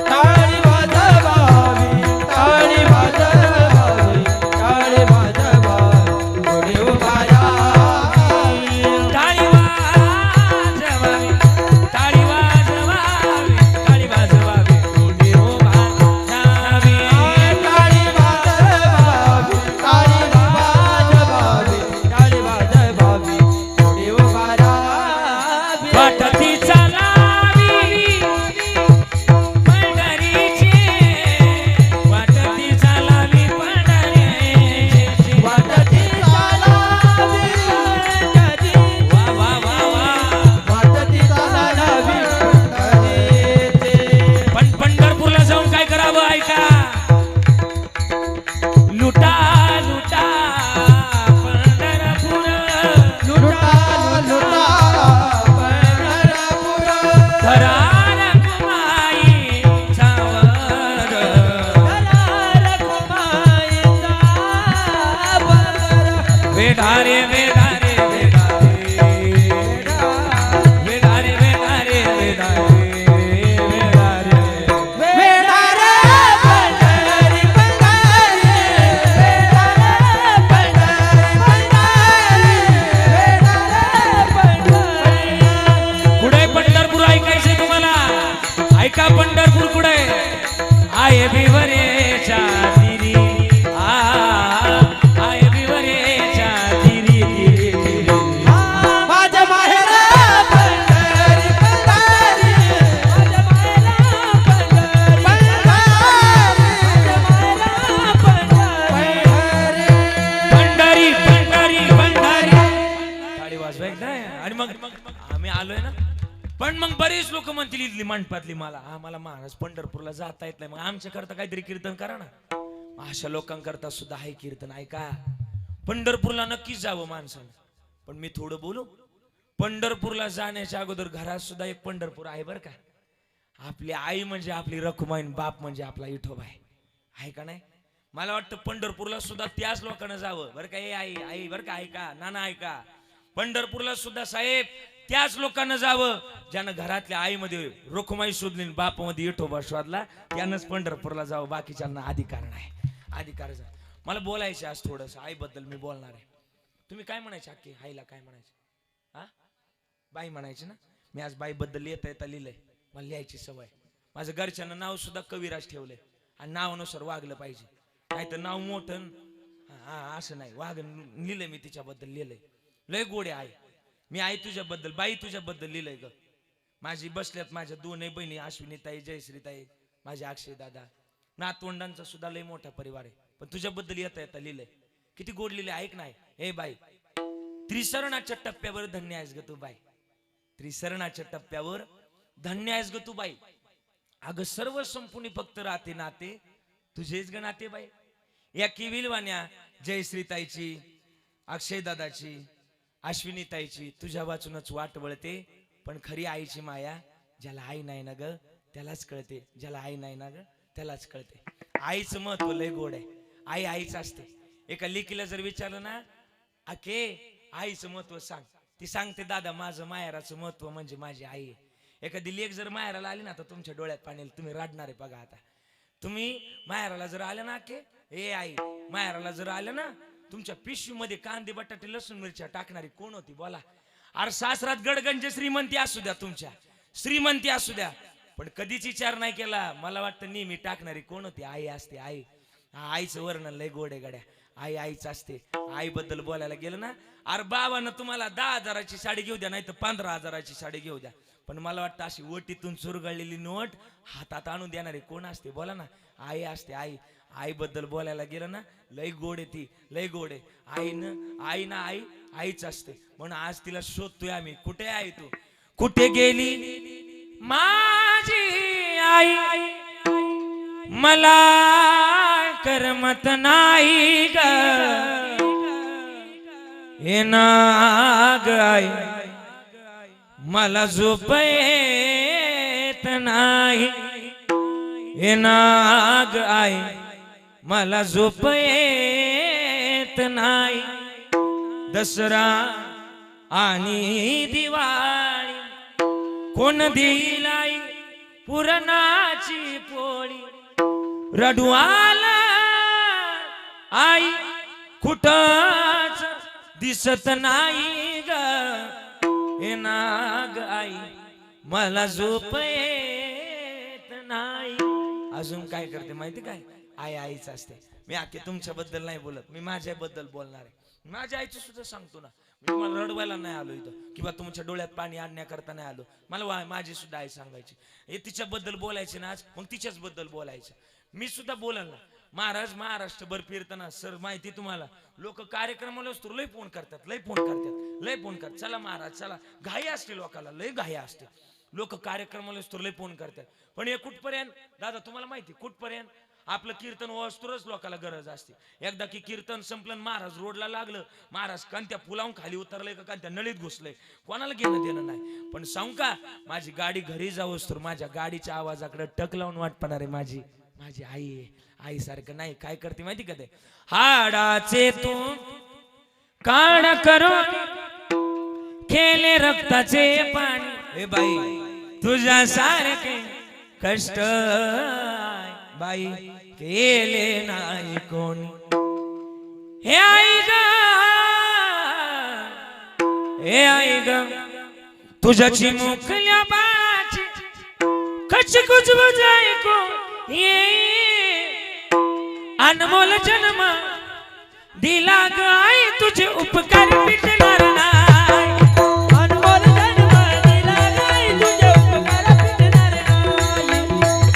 Speaker 2: टाळी वाजवावी, टाळी वाजवावी, टाळी वाजवावी, थोडी उभा राहावी.
Speaker 1: टाळी वाजवावी, टाळी वाजवावी, टाळी वाजवावी, थोडी उभा राहावी.
Speaker 2: टाळी वाजवावी, टाळी वाजवावी, टाळी वाजवावी, थोडी उभा राहावी.
Speaker 1: वाटती चालावी पंढरीची, वाटती चालावी पंढरीची,
Speaker 2: वाटती चालावी पंढरीची,
Speaker 1: वा वा वा वा.
Speaker 2: वाटती चालावी पंढरीची.
Speaker 1: पण पंढरपूरला जाऊन काय करावं ऐका, लुटा लुटा पंढरपूर,
Speaker 2: लुटा लुटा पंढरपूर,
Speaker 1: धरा रखुमाई सावर,
Speaker 2: रखुमाईचा बगर.
Speaker 1: वेढारे वेढारे वेढारे, वेढारे वेढारे वेढारे, वेढारे.
Speaker 2: वेडा रे पंढरी पंढरी, वेडा रे पंढरी पंढरी, वेडा रे पंढरी.
Speaker 1: कुठे पंढरपूर ऐकायचंय तुम्हाला, ऐका पंढरपूर कुठे आहे, बिवरेच्या तिरी, आहे बिवरेच्या तिरी, तिरी तिरी.
Speaker 2: माझ्या माहेर पंढरी पंढरी, माझ्या माहेर पंढरी पंढरी,
Speaker 1: पंढरी पंढरी पंढरी, टाळी वाजवा एकदा. आणि मग आम्ही आलोय ना. पण मग बरेच लोक म्हणतील इथली मंडपातली, मला महाराज पंढरपूरला जाता येत नाही, मग आमच्या करता काहीतरी कीर्तन करा ना. अशा लोकांकरता सुद्धा आहे कीर्तन. ऐका, पंढरपूरला नक्कीच जावं माणसानं. पण मी थोडं बोलू, पंढरपूरला जाण्याच्या अगोदर घरात सुद्धा एक पंढरपूर आहे बरं का. आपली आई म्हणजे आपली रखुमाई, बाप म्हणजे आपला विठोबा आहे का नाही. मला वाटतं पंढरपूरला सुद्धा त्याच लोकांना जावं बरं का. ए आई आई बरं का, ऐका नाना ऐका, पंढरपूरला सुद्धा साहेब त्याच लोकांना जावं ज्यानं घरातल्या आईमध्ये रुखमाई शोधली, बापामध्ये विठोबा शोधला, त्यानंच पंढरपूरला जावं. बाकीच्यांना अधिकार नाही. अधिकार मला बोलायचे आज थोडस आईबद्दल मी बोलणार आहे. तुम्ही काय म्हणायचे अक्की आईला काय म्हणायचे? हा बाई म्हणायचे ना. मी आज बाईबद्दल येता लिहिलंय. मला लिहायची सवय. माझं घरच्यांना नाव सुद्धा कविराज ठेवलंय आणि नावानुसार वागलं पाहिजे. नाही तर नाव मोठं असं नाही वाग लिहिलंय. मी तिच्याबद्दल लिहिलंय. लय गोडे आई. मी आई तुझ्याबद्दल बाई तुझ्याबद्दल लिहिलंय ग. माझी बसल्यात माझ्या दोनही बहिणी अश्विनीताई जयश्रीताई, माझे अक्षय दादा, नातवंडांचा सुद्धा लय मोठा परिवार आहे. पण तुझ्याबद्दल येता लिहिलंय. किती गोड लिहिलंय ऐक नाही. हे बाई त्रिसरणाच्या टप्प्यावर धन्य आहेस ग तू बाई. त्रिसरणाच्या टप्प्यावर धन्य आहेस ग तू बाई. अगं सर्व संपूर्ण फक्त राहते नाते तुझेच ग नाते बाई. या किविलवाण्या जयश्रीताईची, अक्षय दादाची, अश्विनीताईची तुझ्या वाचूनच वाट वळते. पण खरी आईची माया ज्याला आई नाही ना ग त्यालाच कळते. ज्याला आई नाही ना ग त्यालाच कळते. आईचं महत्व लय गोड आहे. आई आईच असते. एका लेकीला जर विचारलं ना आके आईचं महत्व सांग, ती सांगते दादा माझं माहेराचं महत्व म्हणजे माझी आई आहे. एखादी लेक जर माहेराला आली ना तर तुमच्या डोळ्यात पाणी येईल. तुम्ही रडणार आहे बघा. आता तुम्ही माहेराला जर आले ना आके ए आई माहेराला जर आले ना तुमच्या पिशवीमध्ये कांदे बटाटे लसूण मिरच्या टाकणारी कोण होती बोला? अरे सासरात गडगंज श्रीमंती असू द्या, तुमच्या श्रीमंती असू द्या, पण कधीच विचार नाही केला मला वाटतं नेहमी टाकणारी कोण होती? आई असते. आई आईचं वर्णन लय गोड आहे गड्या. आई आईच असते. आई बद्दल बोलायला गेलं ना अरे बाबानं तुम्हाला 10,000ची साडी घेऊ द्या नाही तर 15,000ची साडी घेऊ द्या, पण मला वाटतं अशी ओटीतून चुरगळलेली नोट हातात आणून देणारी कोण असते बोला ना? आई असते. आई आई बद्दल बोलायला गेलं ना लय गोड आहे ती, लय गोड आहे. आई ना आई आईच असते. म्हणून आज तिला शोधतोय आम्ही. कुठे आहे तू? कुठे गेली माझी आई? मला करमत नाही ग हे नाग आई, मला झोप येत नाही हे नाग आई, मला झोप येत नाही. दसरा आणि दिवाळी कोण दिलाई पुरणाची पोळी, रडू आला आई कुठंच दिसत नाही ग हे नाग आई, मला झोप येत नाही. अजून काय करते माहिती काय? आई आईच असते. मी आखे तुमच्याबद्दल नाही बोलत, मी माझ्याबद्दल बोलणार आहे. माझ्या आईचं सुद्धा सांगतो ना. मी मला रडवायला नाही आलो इथं किंवा तुमच्या डोळ्यात पाणी आणण्याकरता नाही आलो. मला माझी सुद्धा आई सांगायची हे तिच्याबद्दल बोलायचे ना आज मग तिच्याच बद्दल बोलायचं. मी सुद्धा बोलाल ना. महाराज महाराष्ट्रभर फिरताना सर माहिती तुम्हाला लोक कार्यक्रमाला असतो लय फोन करतात, लय फोन करतात, लय फोन करतात. चला महाराज चला, घाई असते लोकांना, लय घाई असते. लोक कार्यक्रमाला असतो लय फोन करतात. पण हे कुठपर्यंत दादा तुम्हाला माहिती कुठपर्यंत आपलं कीर्तन वाजतोच लोकांना गरज असते. एकदा की कीर्तन संपलं महाराज रोडला लागलं, महाराज कांत्या पुलावून खाली उतरलंय का कांत्या नळीत घुसलंय कोणाला घेणं देणं नाही. पण सांगू का माझी गाडी घरी जाऊस तर माझ्या गाडीच्या आवाजाकडे टक लावून वाट पाहणार आहे माझी माझी आई आहे. आई सारखं नाही. काय करते माहिती का ते? हाडाचे तू काढ करो खेले रक्ताचे पाणी, हे बाई तुझ्या सारखे कष्ट बाई केले नाही कोणी. हे आई ग हे आई ग तुझ्या चिमुकल्या बाळाची कशी कुजबुज ऐको ये अनमोल जन्म दिला ग आई तुझे उपकार मिटणार नाही.
Speaker 3: अनमोल जन्म दिला गाई तुझे उपकार फिटणार नाही.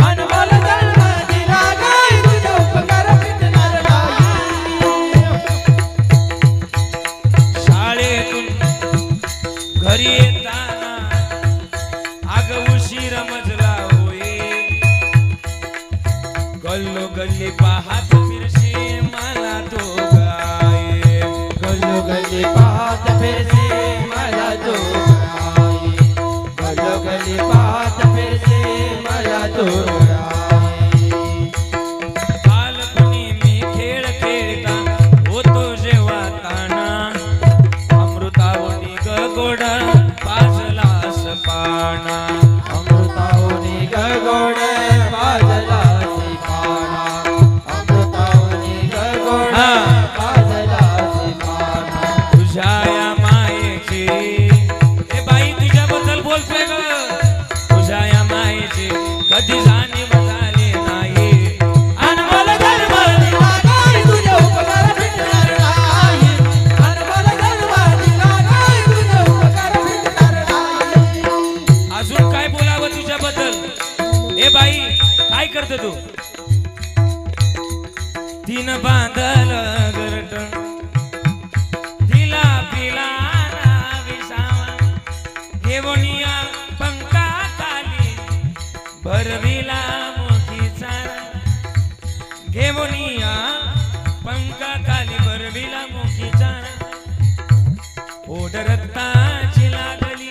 Speaker 2: अनमोल जन्म दिला गाई तुझे उपकार फिटणार नाही.
Speaker 1: शाळेतून घरी येताना अग उशीर मजला होई, गल्लो गल्ली पाहत फिरशी मला तो गाय,
Speaker 2: गल्लो गल्ली पाहत फिरसे मला तो आई, गल्लो गल्ली पाहत फिरसे मला तो आई.
Speaker 1: बालपणी मी आई काय करते तू तीन बांधल गरट तिला पिला विसावा घेवनिया पंका खाली भरविला मोठी चारा घेवनिया पंका खाली भरविला मोठी चारा ओढ रक्ताची लागली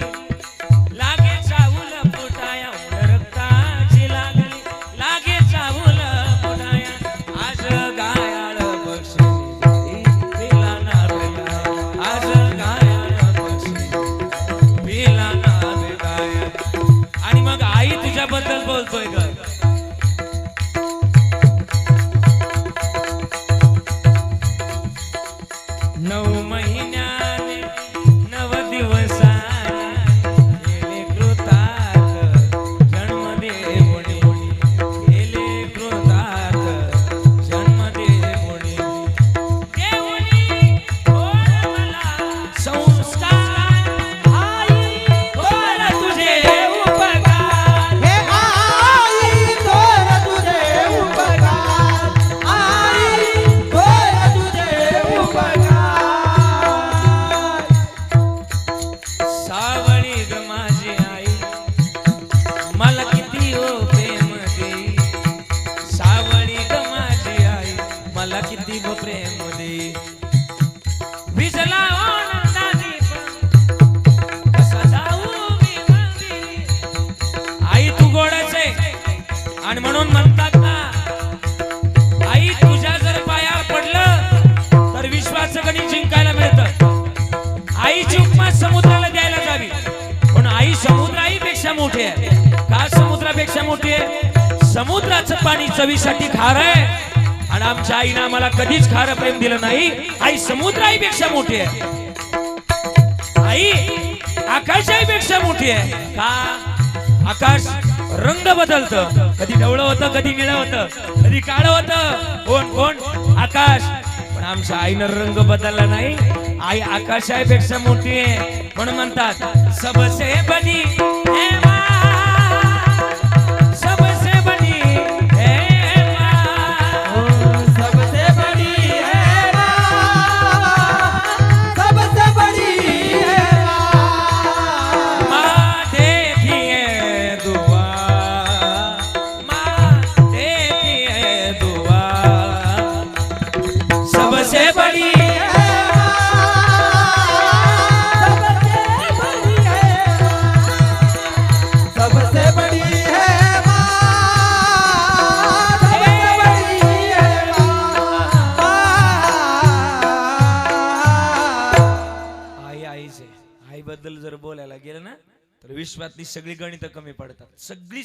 Speaker 1: लागे चावल पोटाया ओढ रक्ताची लागली लागे चावल पोटाया आज गायाळ पक्षी पिला ना बेगाया आज गायाळ पक्षी पिला ना बेगाया आणि मग आई तुझ्याबद्दल बोलतोय ग नऊ महिन्याने नव दिवसाने केले कृतार्थ जन्म देवणी केले कृतार्थ जन्म देवणी देवणी बोल मला संस्कार आई बोल तुझे उपकार
Speaker 2: हे आई तोर तुझे उपकार आई तोर तुझे उपकार
Speaker 1: सावळी ग माझी आई मला किती ओ प्रेम दे सावळी ग माझी आई मला किती व प्रेम दे विजला आनंदाने पण कसा जाऊ मी मंदिरी आई तू गोडच आहे आणि म्हणून म्हणतात ना आई तुझ्या जर पायावर पडलं तर विश्वाचं गणित जिंकायला मिळतं आईची उपमा समुद्राला द्यायला जावी पण आई समुद्रापेक्षा मोठी आहे का समुद्रापेक्षा मोठी आहे समुद्राचं पाणी चवीसाठी खार आहे आणि आमच्या आईने आम्हाला कधीच खारं प्रेम दिलं नाही आई समुद्रापेक्षा मोठी आहे आई आकाशापेक्षा मोठी आहे का आकाश रंग बदलतं कधी ढवळं होतं कधी निळं होतं कधी काळं होतं कोण कोण आकाश पण आमच्या आईनं रंग बदलला नाही आई आकाशापेक्षा मोठी आहे म्हणून म्हणतात सबसे बडी है माँ सबसे बडी है माँ
Speaker 2: सबसे बड़ी है माँ सबसे बड़ी है माँ
Speaker 1: माँ देती है दुआ माँ देती है दुआ सबसे बड़ी
Speaker 2: सबसे बड़ी है माँ सबसे बड़ी है माँ
Speaker 1: आई आईचे आई बद्दल जर बोलायला गेलं ना तर विश्वातली सगळी गणित कमी पडतात सगळी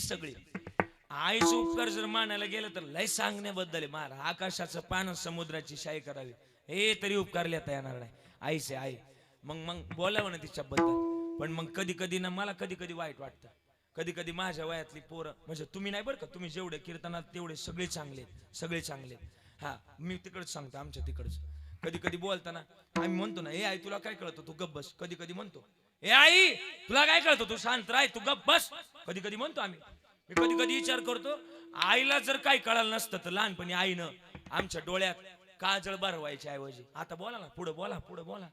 Speaker 1: आईचे उपकार जर मानायला गेलं तर लय सांगण्याबद्दल आहे मार आकाशाचं पान समुद्राची शाई करावी हे तरी उपकार लिहिता येणार नाही आईचे आई मग बोलावं ना तिच्याबद्दल पण मग कधी कधी ना मला कधी कधी वाईट वाटतं कधी कधी माझ्या वयातली पोरं म्हणजे तुम्ही नाही बरं का तुम्ही जेवढे कीर्तनात तेवढे सगळे चांगले हा मी तिकडच सांगतो आमच्या तिकडच कधी कधी बोलताना आम्ही म्हणतो ना ए आई तुला काय कळतं तू गप्प बस कधी कधी म्हणतो ए आई तुला काय कळतं तू शांत राह तू गप्प बस कधी कधी म्हणतो आम्ही मी कधी कधी विचार करतो आईला जर काही कळालं नसतं तर लहानपणी आईनं आमच्या डोळ्यात काजळ भरवायची ऐवजी आता बोला ना पुढे बोला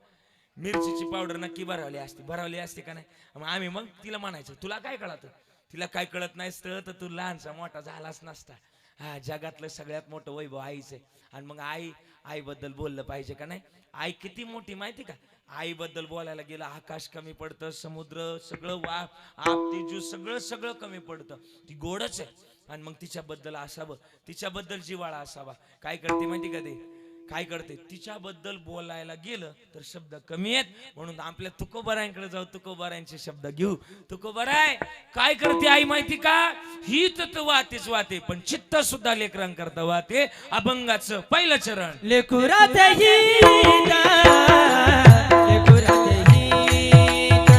Speaker 1: मिरचीची पावडर नक्की भरवली असते का नाही मग आम्ही मग तिला म्हणायचं तुला काय कळतं तिला काय कळत नाही तर तू लहानसा मोठा झालाच नसता हा जगातलं सगळ्यात मोठं वैभव आईच आहे आणि मग आई बद्दल बोललं पाहिजे का नाही आई किती मोठी माहिती का आई बद्दल बोलायला गेलं आकाश कमी पडतं समुद्र सगळं आपती सगळं कमी पडतं ती गोडच आहे आणि मग तिच्याबद्दल असावं तिच्याबद्दल जिव्हाळा असावा काय करते माहिती का ते काय करते तिच्याबद्दल बोलायला गेलं तर शब्द कमी आहेत म्हणून आपल्या तुकोबारांकडे जाऊ तुकोबारांचे शब्द घेऊ तुकोबाराय काय करते आई माहिती का ही तर वाते पण चित्त सुद्धा लेकरांकरता वाते अभंगाचं पहिलं चरण
Speaker 3: लेकुरात ही लेकुरात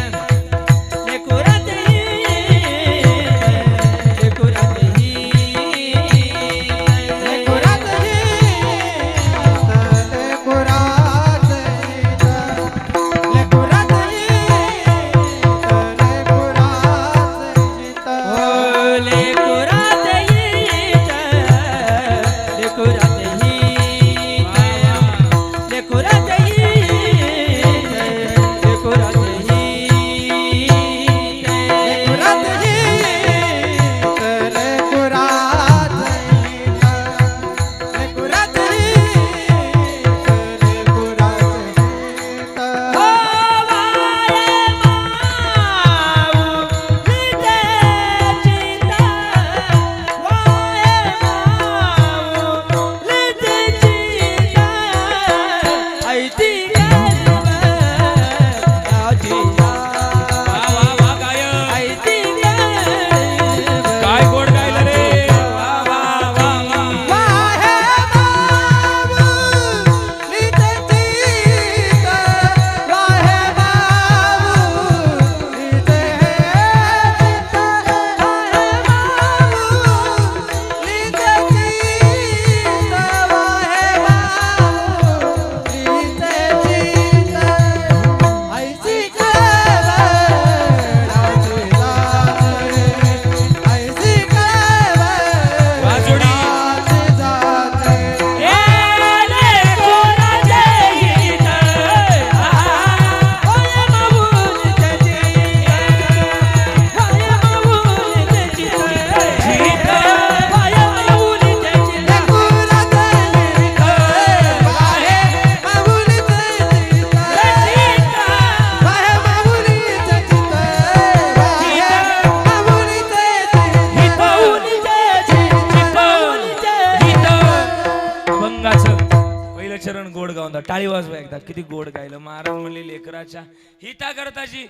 Speaker 1: चरण गोड गावंदा टाळी वाजवा एकदा किती गोड गायलं महाराज म्हणले लेकराच्या हिता करताची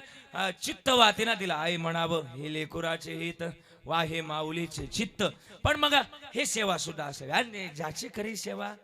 Speaker 1: चित्त वाते ना तिला आई म्हणावं हे लेकराचे हित वा हे माऊलीचे चित्त पण मग हे सेवा सुद्धा असावी आणि ज्याची खरी सेवा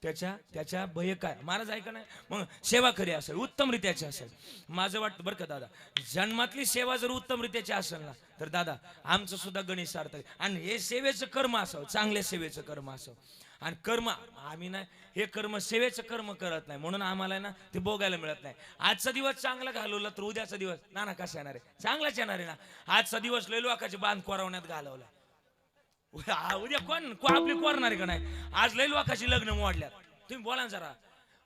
Speaker 1: त्याच्या भय काय महाराज ऐका नाही मग सेवा खरी असेल उत्तम रित्याची असेल माझं वाटतं बरं का दादा जन्मातली सेवा जर उत्तम रित्याची असेल ना तर दादा आमचं सुद्धा गणित सार्थक आहे. आणि हे सेवेचं कर्म असावं चांगल्या सेवेचं कर्म असावं आणि कर्म आम्ही नाही हे कर्म सेवेचं कर्म करत नाही म्हणून आम्हाला ना ते बघायला मिळत नाही. आजचा दिवस चांगला घालवला तर उद्याचा दिवस ना कसा येणार आहे चांगलाच येणार आहे ना. आजचा दिवस लय लोकांचे बांध कोरवण्यात घालवला उद्या कोण आपली कोरणार आहे का नाही. आज लय लोकांची लग्न मोडल्यात तुम्ही बोला ना जरा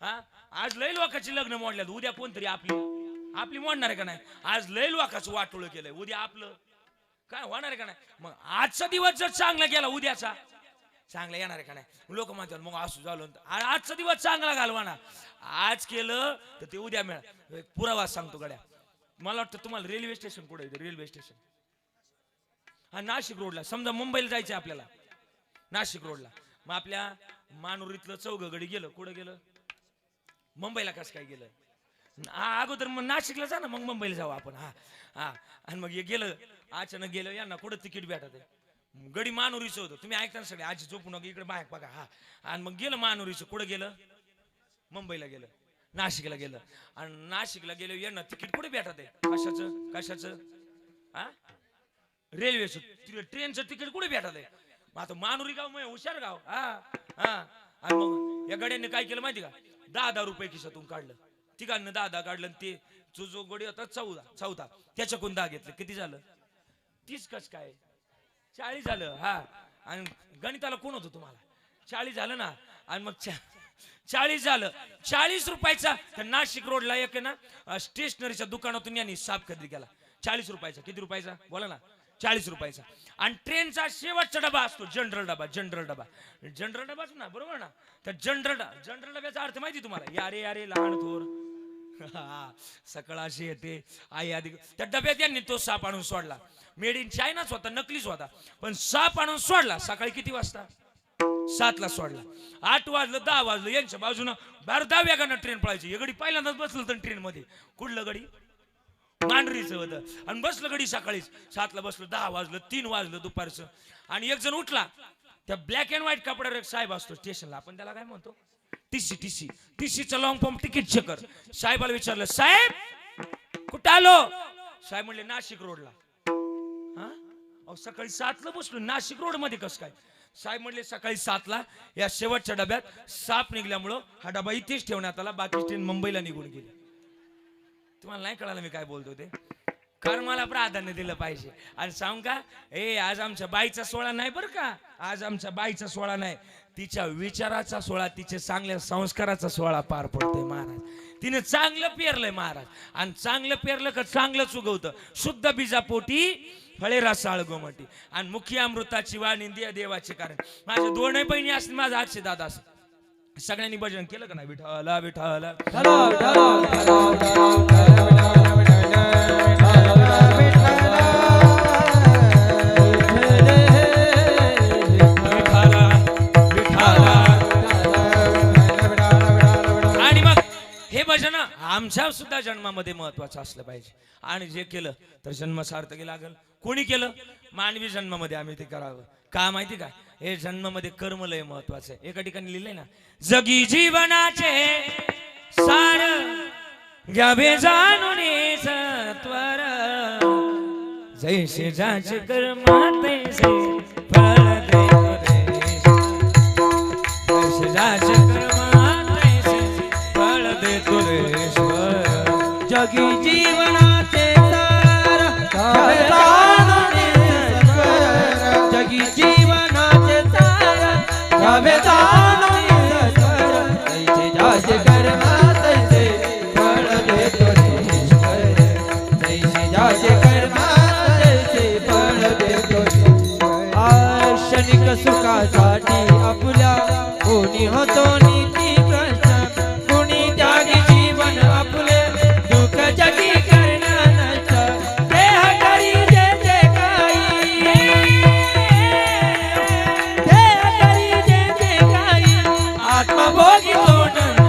Speaker 1: हा आज लय लोकांची लग्न मोडल्यात उद्या कोणतरी आपली मोडणार आहे का नाही. आज लय लोकांचं वाटोळं केलंय उद्या आपलं काय होणार आहे का नाही. मग आजचा दिवस जर चांगला गेला उद्याचा चांगला येणार आहे का नाही. लोक म्हणतात मग असं झालं आजचा दिवस चांगला घालवा ना आज केलं तर ते उद्या मिळा. पुरावा सांगतो गड्या मला वाटतं तुम्हाला रेल्वे स्टेशन कुठे येते रेल्वे स्टेशन हा नाशिक रोडला समजा मुंबईला जायचं आपल्याला नाशिक रोडला मग आपल्या मानुरीतलं चौघगडी गेलं कुठं गेलं मुंबईला कसं काय गेलं अगोदर मग नाशिकला जा ना मग मुंबईला जाऊ आपण हा हा आणि मग हे गेलं अचानक गेलं यांना कुठं तिकीट भेटत आहे गडी मानुरीचं होतं तुम्ही ऐकता ना सगळे आजी झोपू नका इकडे बाहेर बघा हा आणि मग गेलं मानुरीचं कुठं गेलं मुंबईला गेलं नाशिकला गेलं आणि नाशिकला गेलं यांना तिकीट कुठे भेटत आहे कशाचं हा रेल्वेचं ट्रेनचं तिकीट कुठे भेटत आहे. मग आता मानुरी गाव मग हुशार गाव हा हा आणि मग या गड्यांनी काय केलं माहिती का 10 रुपये खिशातून काढलं तिघांना 10 काढलं ते जो गडी होता चौथा त्याच्याकडून 10 घेतलं किती झालं 30 कस काय 40 झालं हा आणि गणिताला कोण होतं तुम्हाला 40 झालं ना आणि मग 40 झालं 40 रुपयाचा तर नाशिक रोडला एक ना स्टेशनरीच्या दुकानातून यांनी साप खरेदी केला 40 रुपयाचा किती रुपयाचा बोला ना 40 रुपयाचा आणि ट्रेनचा शेवटचा डबा असतो जनरल डबाच ना बरोबर ना तर जनरल डब्याचा अर्थ माहिती तुम्हाला यारे लहान थोर सकाळ अशी येते आई आधी त्या डब्यात यांनी तो साप आणून सोडला मेड इन चायनाच होता नकलीच होता पण साप आणून सोडला सकाळी किती वाजता 7 ला सोडला 8 वाजलं 10 वाजलं यांच्या बाजूनं 10 वेगानं ट्रेन पळायची हे गडी पहिल्यांदाच बसलं तर ट्रेन मध्ये कुठलं गडी मांडरीचं होतं आणि बसलं गडी सकाळीच 7 ला बसलं 10 वाजलं 3 वाजलं दुपारचं आणि एक जण उठला त्या ब्लॅक अँड व्हाईट कपड्यावर एक साहेब असतो स्टेशनला आपण त्याला काय म्हणतो टीसीचं लॉंग फॉर्म तिकीट चेकर साहेबाला विचारलं साहेब कुठं आलो साहेब म्हणले नाशिक रोडला हा सकाळी 7 ला बसलो नाशिक रोड मध्ये कसं काय साहेब म्हणले सकाळी 7 ला या शेवटच्या डब्यात साप निघल्यामुळं हा डबा इथेच ठेवण्यात आला बाकी ट्रेन मुंबईला निघून गेली. तुम्हाला नाही कळालं मी काय बोलतो ते कर्माला प्राधान्य दिलं पाहिजे. आणि सांग का आज आमच्या बाईचा सोहळा नाही बरं का आज आमच्या बाईचा सोहळा नाही तिच्या विचाराचा सोहळा तिच्या चांगल्या संस्काराचा सोहळा पार पडतोय महाराज. तिने चांगलं पेरलंय महाराज आणि चांगलं पेरलं का चांगलंच उगवतं. शुद्ध बीजापोटी फळे रसाळ गोमटी आणि मुखी अमृताची वाणी देवाचे कारण. माझ्या 2 बहिणी असतील माझा आजचे दादा असं सगळ्यांनी भजन केलं का नाही विठाला विठाला आणि मग हे भजन आमच्या सुद्धा जन्मामध्ये महत्वाचं असलं पाहिजे. आणि जे केलं तर जन्म सार्थकी लागल. कोणी केलं मानवी जन्मामध्ये आम्ही ते करावं का माहिती का हे जन्मामध्ये कर्म लय महत्वाचं आहे. एका ठिकाणी लिहिलंय ना जगी जीवनाचे सार घ्यावे जाणून सत्वर जैसे जाचे कर्म तैसे फळ दे जैसे जाचे कर्म तैसे फळ दे तुरेश्वर.
Speaker 2: जगी जीवनाचे सार घ्यावे जाणून सत्वर जगी जीवनाचे सार घ्यावे जाणून सत्वर जैसे जाचे कर्म तैसे फळ देतो ईश्वर जैसे जाचे कर्म तैसे फळ देतो ईश्वर. क्षणिक सुखासाठी आपल्या कोणी होतो नीती भ्रष्ट कोणी त्यागी जीवन आपले दुःख जगी करण्याच देह करी जे जे काही देह करी जे जे काही आत्मभोगी तोंड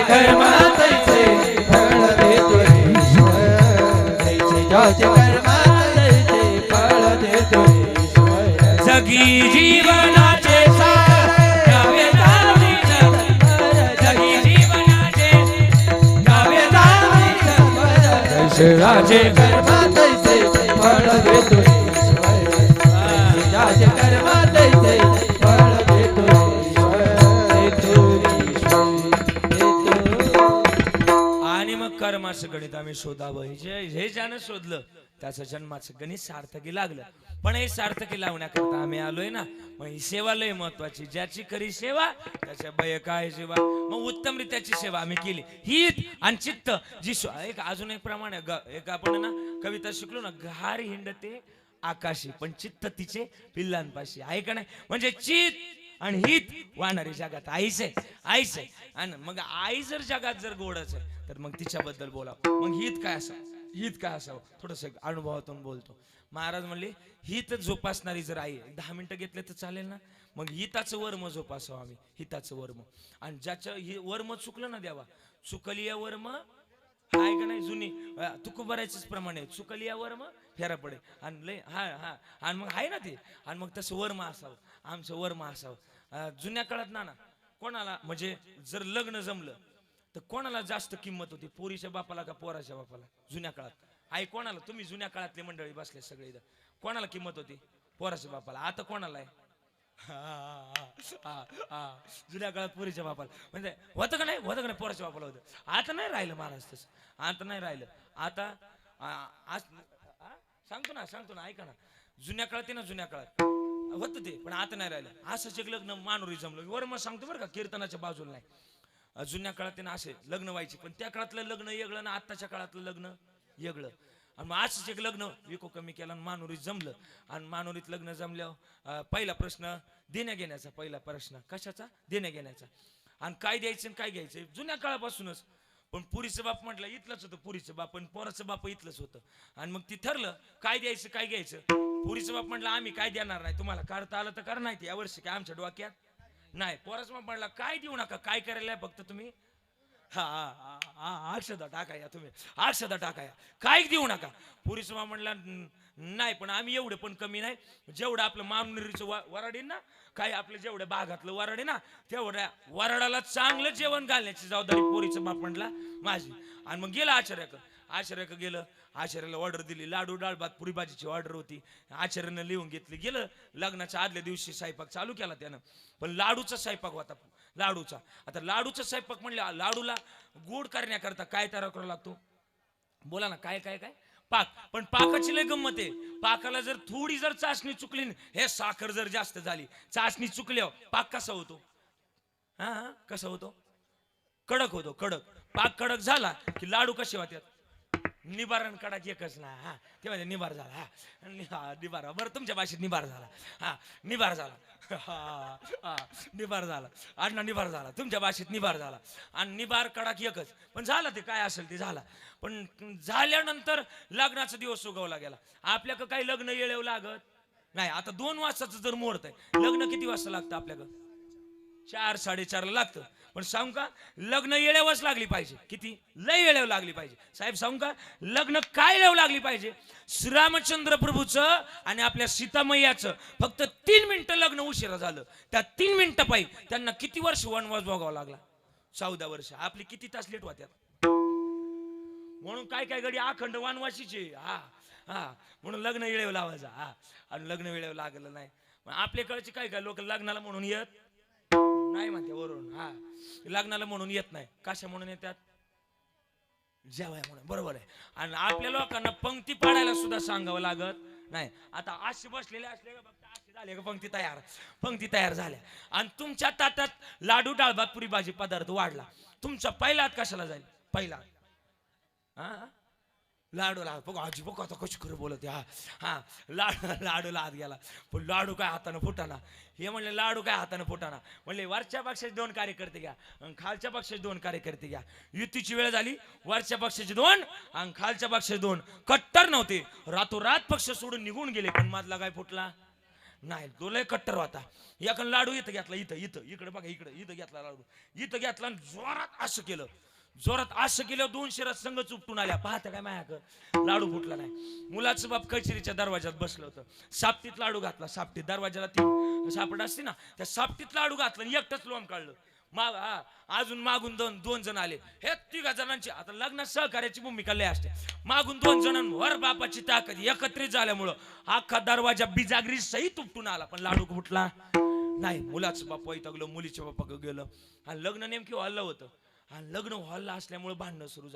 Speaker 2: कर्म तैसे फळ देतो ईश्वर जैसे ज्याचे कर्म तैसे फळ देतो ईश्वर
Speaker 1: जगी जीवनाचे सार गावे जावी जगी जीवनाचे गावे जावी
Speaker 2: जैसे ज्याचे कर्म तैसे फळ देतो ईश्वर जैसे ज्याचे कर्म तैसे फळ देतो
Speaker 1: आणि मग कर्माचं गणित आम्ही शोधावं हे ज्यानं शोधलं त्याचं जन्माचं गणित सार्थकी लागलं. पण हे सार्थकी लावण्याकरता आम्ही आलोय ना, मग ही सेवा लय महत्वाची. ज्याची करी सेवा त्याच्या बय काय सेवा. मग उत्तमरित्याची सेवा आम्ही केली. हित आणि चित्त जी एक अजून एक प्रमाणे एक आपण ना कविता शिकलो ना, घार हिंडते आकाशी पण चित्त तिचे पिल्लांपाशी आहे का नाही. म्हणजे चित्त आणि हित वाहणारी जगात आईच आहे. आणि मग आई जर जगात जर गोडच आहे तर मग तिच्याबद्दल बोला. मग हित काय असावं थोडस अनुभवातून बोलतो. महाराज म्हणले हित जोपासणारी जर आई 10 मिनिटं घेतले तर चालेल ना. मग हिताचं वर्म जोपासावं आम्ही, हिताचं वर्म. आणि ज्याचं वर्म चुकलं ना देवा, चुकली या वर्म आहे का नाही जुनी तुकोबरायचंच प्रमाणे, चुकली या वर्म फेरा पडे. आणि लय हा आणि मग आहे ना ते. आणि मग तसं वर्म असावं, आमचं वर्म असावं. जुन्या काळात ना कोणाला म्हणजे जर लग्न जमलं तर कोणाला जास्त किंमत होती, पोरीच्या बापाला का पोराच्या बापाला? जुन्या काळात आई कोणाला, तुम्ही जुन्या काळातले मंडळी बसले सगळे इथं, कोणाला किंमत होती? पोराच्या बापाला. आता कोणाला आहे? जुन्या काळात पोरीच्या बापाला. म्हणजे होतं का नाही पोराच्या बापाला होतं. आता नाही राहिलं महाराज तसं, आता नाही राहिलं. आता सांगतो ना ऐका ना, जुन्या काळात होतं ते, पण आता नाही राहिलं. असंच एक लग्न मानुरी जमलं वर मग सांगतो बरं का, कीर्तनाच्या बाजूला नाही. जुन्या काळात असे लग्न व्हायचे, पण त्या काळातलं लग्न वेगळं ना आत्ताच्या काळातलं लग्न वेगळं. आणि मग असंच एक लग्न विको कमी केला आणि मानुरीत जमलं. आणि मानुरीत लग्न जमल्यावर पहिला प्रश्न देण्या घेण्याचा. पहिला प्रश्न कशाचा? देण्या घेण्याचा. आणि काय द्यायचं आणि काय घ्यायचं जुन्या काळापासूनच. पण पुरीचं बाप म्हटलं इथलंच होतं, पुरीचं बाप आणि पोराचं बाप इथलंच होतं. आणि मग ती ठरलं काय द्यायचं काय घ्यायचं. पुरीचं बाप म्हटलं आम्ही काय देणार नाही, तुम्हाला करता आलं तर कर, नाही ते यावर्षी काय आमच्या डोक्यात नाही. पोराचं बाप म्हटलं काय देऊ नका, काय करायला फक्त तुम्ही अक्षदा टाकाया, तुम्ही अक्षदा टाकाया, काय देऊ नका. पुरीचं बाप म्हटलं नाही पण आम्ही एवढे पण कमी नाही, जेवढं आपलं मानुरीचं वराड आहे ना, काय आपलं जेवढ्या भागातलं वराड आहे ना, तेवढ्या वराडाला चांगलं जेवण घालण्याची जबाबदारी पोरीचं बाप म्हटला माझी. आणि मग गेलं आचार्याकडे गेलं. आचार्याला ऑर्डर दिली, लाडू डाळ भात पुरी भाजीची ऑर्डर होती. आचार्यानं लिहून घेतली. गेलं लग्नाच्या आदल्या दिवशी स्वयंपाक चालू केला त्यानं. पण लाडूचा स्वयंपाक होता, लाडूचा. आता लाडूचा स्वयंपाक म्हणले लाडूला गोड करण्याकरता काय तयार करावा लागतो? बोला ना, काय काय काय? पाक. पण पाकाची लय गंमत आहे. पाकाला जर थोडी जर चाचणी चुकली, हे साखर जर जास्त झाली, चाचणी चुकल्यावर पाक कसा होतो? कसा होतो? कडक होतो, कडक. पाक कडक झाला की लाडू कसे होतात? निबारण कडक एकच ना. ते म्हणजे निबार झाला. निबार बरं, तुमच्या भाषेत निबार झाला. निबार झाला. निबार झाला. अण्णा निबार झाला. तुमच्या भाषेत निबार झाला. आणि निबार कडक एकच. पण झाला ते काय असेल ते झाला. पण झाल्यानंतर लग्नाचा दिवस उगवला गेला. आपल्याकडं काही लग्न येळेव लागत नाही. आता 2 वाजताचं जर मुहूर्त आहे, लग्न किती वाजता लागतं आपल्याकडं? 4 साडेचारला लागतं. पण सांगू का, लग्न येळेवच लागली पाहिजे. किती? लय वेळेव लागली पाहिजे. साहेब सांगू का, लग्न काय वेळ लागली पाहिजे? श्रीरामचंद्र प्रभूचं आणि आपल्या सीतामय्याचं फक्त 3 मिनिटं लग्न उशिरा झालं. त्या 3 मिनिटं पाहिजे त्यांना किती वर्ष वनवास भोगावा लागला? 14 वर्ष. आपली किती तास लेट होत्यात? म्हणून काय काय गडी अखंड वनवासीचे. म्हणून लग्न वेळेव लावायचं. आणि लग्न वेळेव लागलं नाही. आपल्याकडचे काय काय लोक लग्नाला म्हणून येत नाही म्हणते वरून. लग्नाला म्हणून येत नाही. कशा म्हणून येतात? जेवाय म्हणून. बरोबर आहे. आणि आपल्या लोकांना पंक्ती पाडायला सुद्धा सांगावं लागत नाही. आता असे बसलेले असले का बघता, असे झाले का पंक्ती तयार झाल्या. आणि तुमच्या ताटात लाडू डाळ भात पुरी भाजी पदार्थ वाढला, तुमचा पहिला हात कशाला जाईल? पहिला लाडूला. बघ आजी बघ आता कशी खरं बोलत. लाडूला हात गेला. पण लाडू काय हाताने फुटाना. हे म्हणले लाडू काय हाताने फुटाना. म्हणले वरच्या पक्षाचे 2 कार्यकर्ते घ्या आणि खालच्या पक्षाचे 2 कार्यकर्ते घ्या. युतीची वेळ झाली, वरच्या पक्षाचे 2 आणि खालच्या पक्षाचे 2 कट्टर नव्हते. रातोरात पक्ष सोडून निघून गेले. पण मधला काय फुटला नाही तो लय कट्टर होता. एका लाडू इथं घेतला, इथं इथं इकडे बघा, इथं घेतला लाडू, इथं घेतला आणि जोरात असं केलं. जोरात असं केलं 2 शिरा संघ चुपटून आल्या. पाहता काय मायाक लाडू फुटला नाही. मुलाचं बाप कचेरीच्या दरवाजात बसलं होतं. सापटीत लाडू घातला. सापटीत दरवाजाला ती सापट असते ना, त्या सापटीत लाडू घातला आणि एकटंच लोम काढलं. अजून मागून दोन जण आले. हे 3 जणांची आता लग्नात सहकार्याची भूमिका लय असते. मागून 2 जणांवर बापाची ताकद एकत्रित झाल्यामुळं अख्खा दरवाजा बिजागरी सहित उपटून आला, पण लाडू फुटला नाही. मुलाचं बाप वैतागलं, मुलीच्या बापा गेलं. आणि लग्न नेमकी हॉलला होतं. आणि लग्न हॉलला असल्यामुळे भांडणं सुरू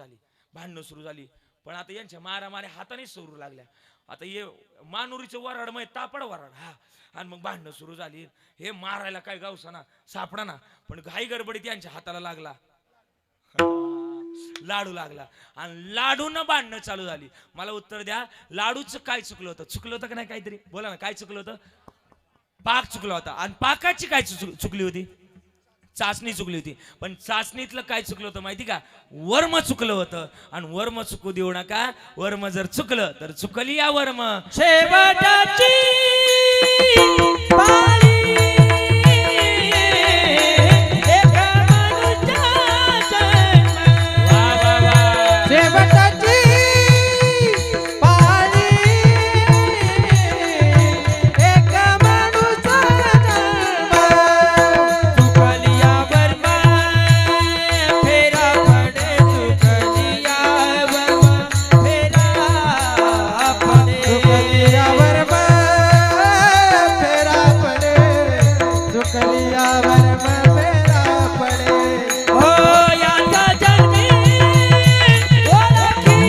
Speaker 1: झाली. पण आता यांच्या मारामाऱ्या हाताने सुरू लागल्या. आता हे मानुरीचं वराड मग तापड वराड. आणि मग भांडणं सुरू झाली. हे मारायला काय गावसाना सापडा ना, पण घाई गडबडीत यांच्या हाताला लागला लाडू लागला. आणि लाडून भांडणं चालू झाली. मला उत्तर द्या, लाडूचं काय चुकलं होतं का नाही? काहीतरी बोला ना, काय चुकलं होतं? पाक चुकला होता. आणि पाकाची काय चुकली होती? चाचणी चुकली होती. पण चाचणीतलं काय चुकलं होतं माहिती का? वर्म चुकलं होतं. आणि वर्म चुकू देऊ नका. वर्म जर चुकलं तर चुकली या वर्म.
Speaker 3: शेवटाची पाळी एका माणूच्या जन्म.
Speaker 1: वा वा वा.
Speaker 2: शेवटाची पाळी एका माणूचा जन्म.
Speaker 3: चुकलिया वर्मा फेरा पडे. चुकलिया वर्मा फेरा पडे.
Speaker 2: चुकलियावर फेरा पडे. चुकलियावर फेरा पडे.
Speaker 3: हो याचा जन्मी ओळखी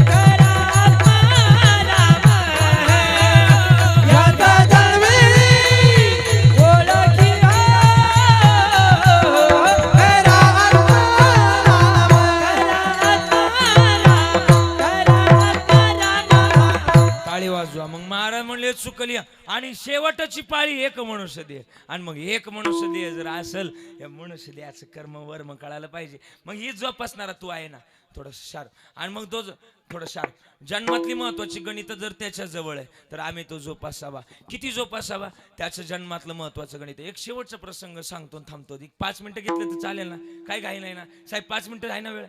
Speaker 3: करा राम.
Speaker 2: याचा जन्मी
Speaker 3: ओळखी
Speaker 2: फेरा
Speaker 1: टाळी वाजवा. मग महाराज म्हणले चुकली. आणि शेवटची पाळी एक मनुष्य दे. आणि मग एक मनुष्य दे जर असेल, या मनुष्य द्याचं कर्म वर्म कळायला पाहिजे. मग ही जोपासणारा तू आहे ना, थोडं शार्प. आणि मग तो थोडं शार्प. जन्मातली महत्वाची गणित जर त्याच्या जवळ आहे तर आम्ही तो जोपासावा. किती जोपासावा? त्याचं जन्मातलं महत्वाचं गणित. एक शेवटचा प्रसंग सांगतो आणि थांबतो. 5 मिनिटं घेतले तर चालेल ना? काय घाई नाही ना साहेब? 5 मिनिटं आहे ना वेळ?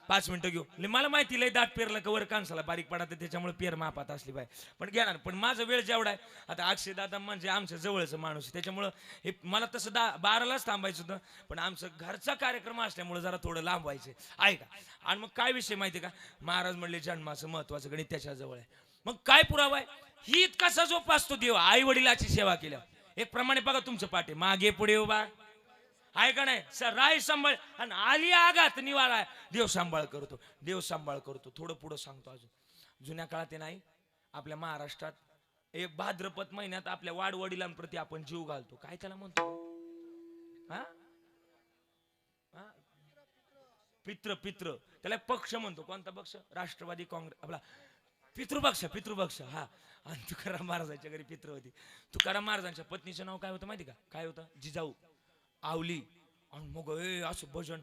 Speaker 1: 5 मिनिटं घेऊ. मला माहिती लय दाट पेरलं का वर कांसाला बारीक पडा, त्याच्यामुळे पेर मापात असली पाहिजे. पण घेणार. पण माझा वेळ जेवढा आहे, आता अक्षय दादा म्हणजे आमच्या जवळचं माणूस आहे, त्याच्यामुळं हे मला तसं 12लाच थांबायचं होतं. पण आमचं घरचा कार्यक्रम असल्यामुळे जरा थोडं लांब व्हायचं आहे का. आणि मग काय विषय माहिती का? महाराज म्हणले जन्माचं महत्वाचं गणित त्याच्या जवळ आहे. मग काय पुरावा आहे? ही इतकासा जोपासतो देव. आई वडिलाची सेवा केल्या एक प्रमाणे. बघा तुमचं पाठी मागे पुढे उभा आहे का नाही? राय सांभाळ. आणि आली आगात निवाळा, देव सांभाळ करतो. देव सांभाळ करतो. थोडं पुढं सांगतो. अजून जुन्या काळात ते नाही, आपल्या महाराष्ट्रात एक भाद्रपद महिन्यात आपल्या वाडवडिलांप्रती आपण जीव घालतो. काय त्याला म्हणतो? पितृ त्याला पक्ष म्हणतो. कोणता पक्ष? राष्ट्रवादी काँग्रेस आपला पितृपक्ष. आणि तुकाराम महाराजांच्या घरी पितृ होती. तुकाराम महाराजांच्या पत्नीचं नाव काय होतं माहिती का? काय होतं? जिजाऊ आवली. आणि मग असं भजन,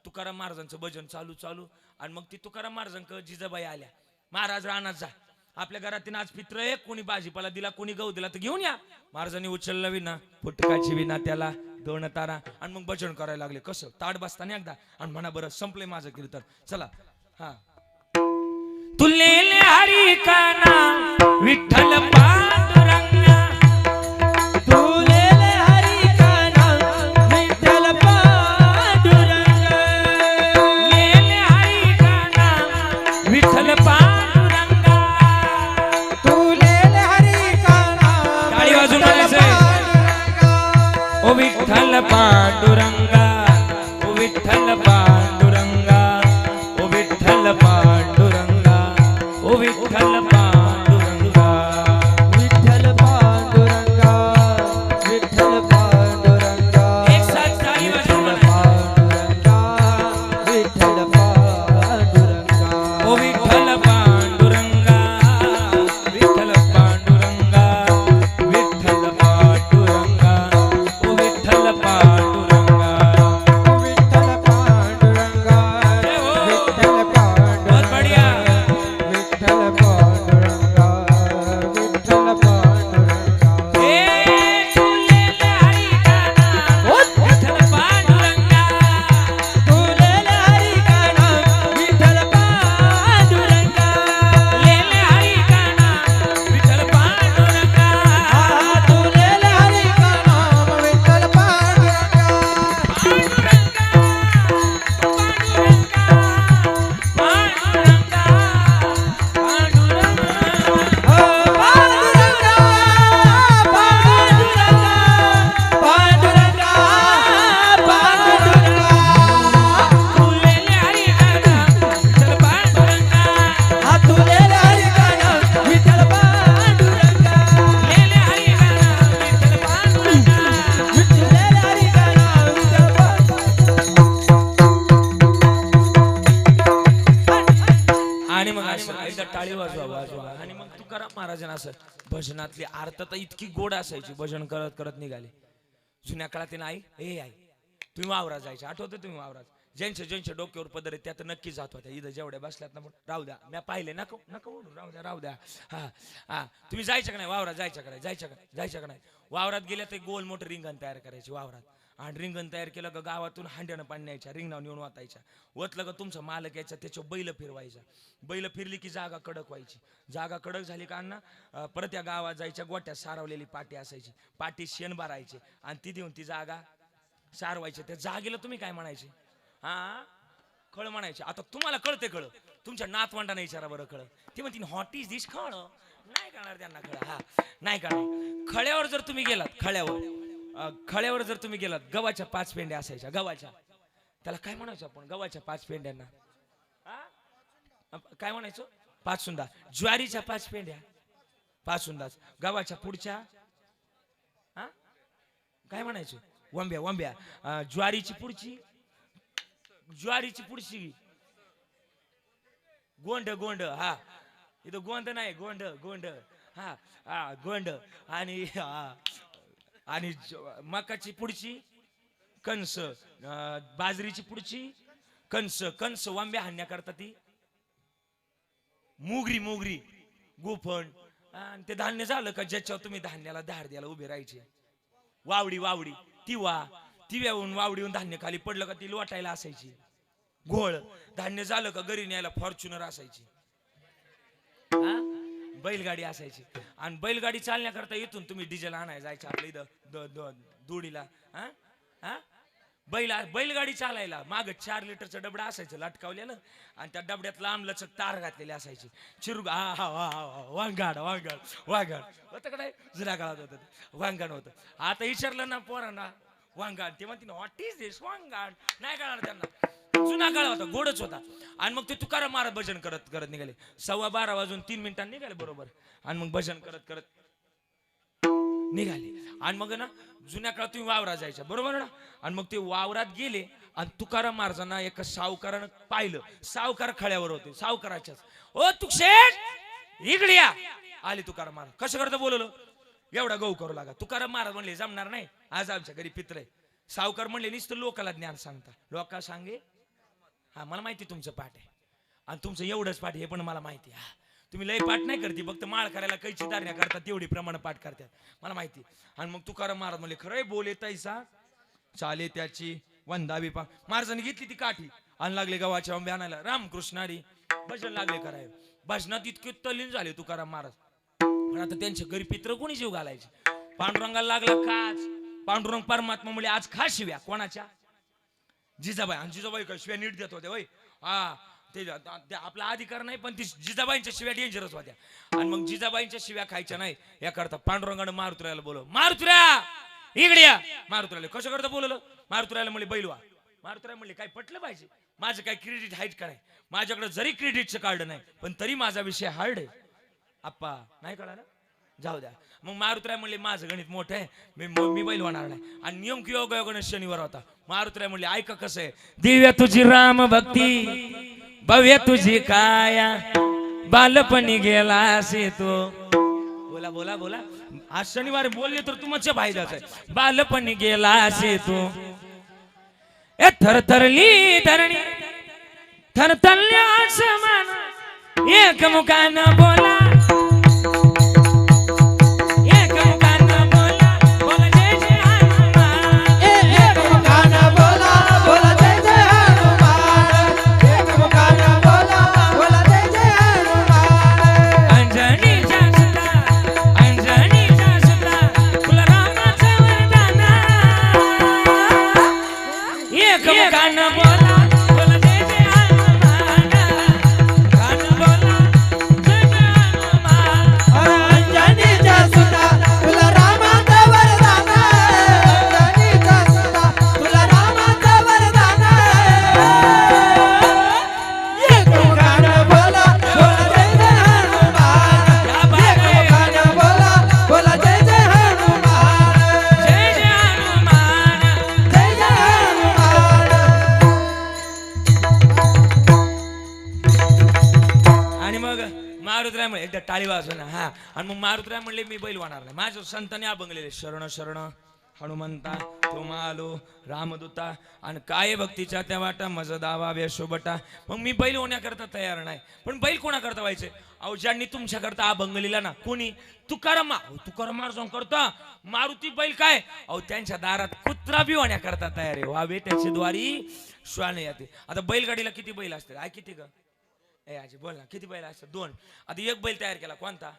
Speaker 1: तुकाराम महाराजांचं भजन चालू. आणि मग ती तुकाराम महाराजांक जिजाबाई आल्या. महाराज रानात जा, आपल्या घरात आज पित्र आहे, कोणी भाजीपाला दिला, कोणी गहू दिला तर घेऊन या. महाराजांनी उचलला विना, फुटकाची विना, त्याला 2 तारा. आणि मग भजन करायला लागले. कसं? ताट बसताना एकदा. आणि म्हणा बरं संपले माझं कीर्तन. चला. तुले हरी का नाम विठ्ठल पांडुरंगा.
Speaker 3: तुलेले हरी का नाम विठ्ठल पांडुरंग.
Speaker 1: लेले हरी का नाम विठ्ठल पांडुरंगा.
Speaker 2: तुलेले हरी का नाम
Speaker 1: टाळी वाजून म्हणायचंय. ओ विठ्ठल पांडुरंगा, ओ विठ्ठल पांडुरंगा, ओ विठ्ठल पांडुरंगा, ओ विठ्ठल पांडुरंगा.
Speaker 2: विठ्ठल पांडुरंगा. विठ्ठल पांडुरंगा.
Speaker 1: एक साथ टाळी वाजून म्हणायचं.
Speaker 2: पांडुरंगा. विठ्ठल पांडुरंगा.
Speaker 1: ओ विठ्ठल पांडुरंगा, विठ्ठल पांडुरंगा, विठ्ठल पांडुरंगा, ओ विठ्ठल पांडुरंगा. महाराजांना असं भजनातली आर्तता इतकी गोड असायची. भजन करत करत निघाले. जुन्या काळात आई आई तुम्ही वावरात जायचे, आठवतं तुम्ही वावरात ज्यांच्या डोक्यावर पदर आहे त्या तर नक्की जात होत्या. इथं जेवढ्या बसल्यात ना राहू द्या, मी पाहिले नको ओढू, राहू द्या. हा तुम्ही जायचं का नाही वावरात, जायचं का नाही. वावरात गेल्या तर गोल मोठं रिंगण तयार करायचे वावरात. आणि रिंगण तयार केलं का गावातून हांड्यानं पाणी न्यायच्या, रिंगणावर नेऊन वाचायच्या. ओतलं का तुमचा मालक यायचा, त्याच्यावर बैल फिरवायचा. बैल फिरली की जागा कडक व्हायची. जागा कडक झाली का अण्णा परत या गावात जायच्या. गोट्यात सारवलेली पाटी असायची, पाटी शेण भरायचे आणि ती देऊन ती जागा सारवायची. त्या जागेला तुम्ही काय म्हणायचे? हा खळ म्हणायचे. आता तुम्हाला कळते खळ, तुमच्या नातवंडाने विचारा बरं खळ. ती म्हणते व्हॉट इज दिस खळ, नाही कळणार त्यांना खळ. हा नाही कळणार. खळ्यावर जर तुम्ही गेलात, खळ्यावर जर तुम्ही गेलात, गव्हाच्या 5 पेंड्या असायच्या. गव्हाच्या त्याला काय म्हणायचं आपण? गव्हाच्या 5 पेंड्यांना काय म्हणायचं? 5 सुंदा. ज्वारीच्या 5 पेंड्या 5 सुंदाच. गव्हाच्या पुढच्या काय म्हणायचं? वंब्या. ज्वारीची पुढची गोंड. हा इथं गोंद नाही, गोंड. हा गोंड. आणि मकाची पुढची कंस, बाजरीची पुढची कंस. वांब्या हाणण्याकरता ती मोगरी गुफण. आणि ते धान्य झालं का ज्याच्यावर तुम्ही धान्याला धार द्यायला उभे राहायचे. वावडी तिव्याहून वावडीहून धान्य खाली पडलं का ती लोटायला असायची. घोळ धान्य झालं का घरी न्यायला फॉर्च्युनर असायची. बैलगाडी असायची. आणि बैलगाडी चालण्याकरता इथून तुम्ही डिझेल आणायला जायचं आपल्या इथं दुडीला. बैलगाडी चालायला माग 4 लिटरचं डबडा असायचं लटकावलेलं. आणि त्या डबड्यात लांब लचक तार घातलेले असायची. चिरुग वांगाड होतं का नाही? जुन्या काळात होतं वांगाड होतं. आता विचारलं ना पोरांना वांगाड, ते म्हणते व्हॉट इज दिस वांगाड, नाही कळणार त्यांना. जुना काळ होता, गोडच होता. आणि मग ते तुकाराम महाराज भजन करत करत निघाले. 12:15 वाजून 3 मिनिटांनी निघाले बरोबर. आणि मग भजन करत करत निघाले. आणि मग ना जुन्या काळात तुम्ही वावरात जायच्या बरोबर ना. आणि मग ते वावरात गेले आणि तुकाराम महाराजांना एका सावकारानं पाहिलं. सावकार खळ्यावर होते. सावकाराच्याच ओ तुकशेठ इकडे या. आले तुकाराम महाराज. कसं करता बोलवलं? एवढा गहू करू लागा. तुकाराम महाराज म्हणले जमणार नाही, आज आमच्या घरी पित्र आहे. सावकार म्हणले नुसतं लोकाला ज्ञान सांगता. लोका सांगे हा मला माहिती तुमचं पाठ आहे आणि तुमचं एवढंच पाठ आहे हे पण मला माहिती. हा तुम्ही लय पाठ नाही करते, फक्त माळ करायला कैची धारण्या करतात तेवढी प्रमाण पाठ करतात मला माहिती. आणि मग तुकाराम महाराज म्हणले खरंय बोले तैसा चाले त्याची वंदावी पा. महाराजांनी घेतली ती काठी आणि लागले गव्हाच्या आंबे आणायला. रामकृष्णारी भजन लागले करायला. भजनात इतके तल्लीन झाले तुकाराम महाराज. पण आता त्यांच्या घरी पित्र कोणी जीव घालायचे. पांडुरंगाला लागला काच. पांडुरंग परमात्मा मुळे आज खा शिव्या कोणाच्या? जिजाबाई. आणि जिजाबाई काय शिव्या नीट देत होत्या. ते आपला अधिकार नाही, पण ती जिजाबाईंच्या शिव्या डेंजरस होत्या. आणि मग जिजाबाईंच्या शिव्या खायच्या नाही याकरता पांडुरंगाने मारुतीराला बोलव. मारुतीरा इकडे या. मारुतीराला कसं करता बोलवलं. मारुतीराला म्हणले बैलवा. मारुतीरा म्हणले काय पटलं पाहिजे, माझं काय क्रेडिट हाईट काय, माझ्याकडे जरी क्रेडिटचं कार्ड नाही पण तरी माझा विषय हार्ड आहे. आप्पा नाही कळालं, जाऊ द्या. मग मारुतीराय म्हणले माझं गणित मोठं आहे, मी बैल होणार नाही. आणि नियम की योगायोगाने शनिवार होता. मारुतीराय म्हणले ऐका कसं आहे. दिव्या तुझी राम भक्ती, भव्य तुझी काया, बालपणी गेला असे तो. बोला बोला बोला. आज शनिवारी बोलले तर तुमच्या फायदाच आहे. बालपणी गेला असे तो. ए थरथरली धरणी थरथरल्या आसमान, एक मुखानं बोला टाळी वाजव ना. हा आणि मग मारुतराय म्हणले मी बैल वाहणार नाही. माझ्या संतांनी अभंगलेले शरण शरण हनुमंता तुम्हा आलो रामदूता आणि काय भक्तीच्या त्या वाटा मज दावा व्यशोबटा. मग मी बैल होण्याकरता तयार नाही. पण बैल कोणाकरता व्हायचे? अहो ज्यांनी तुमच्याकरता अभंग लिहिला ना, कोणी? तुकाराम. तुकाराम महाराज करता मारुती बैल काय? अहो त्यांच्या दारात कुत्रा बी होण्याकरता तयार आहे. व्हावे त्याची द्वारी श्वान येते. आता बैलगाडीला किती बैल असते? काय किती ग ए आजी बोल ना, किती बैल असतात? 2. आता एक बैल तयार केला कोणता?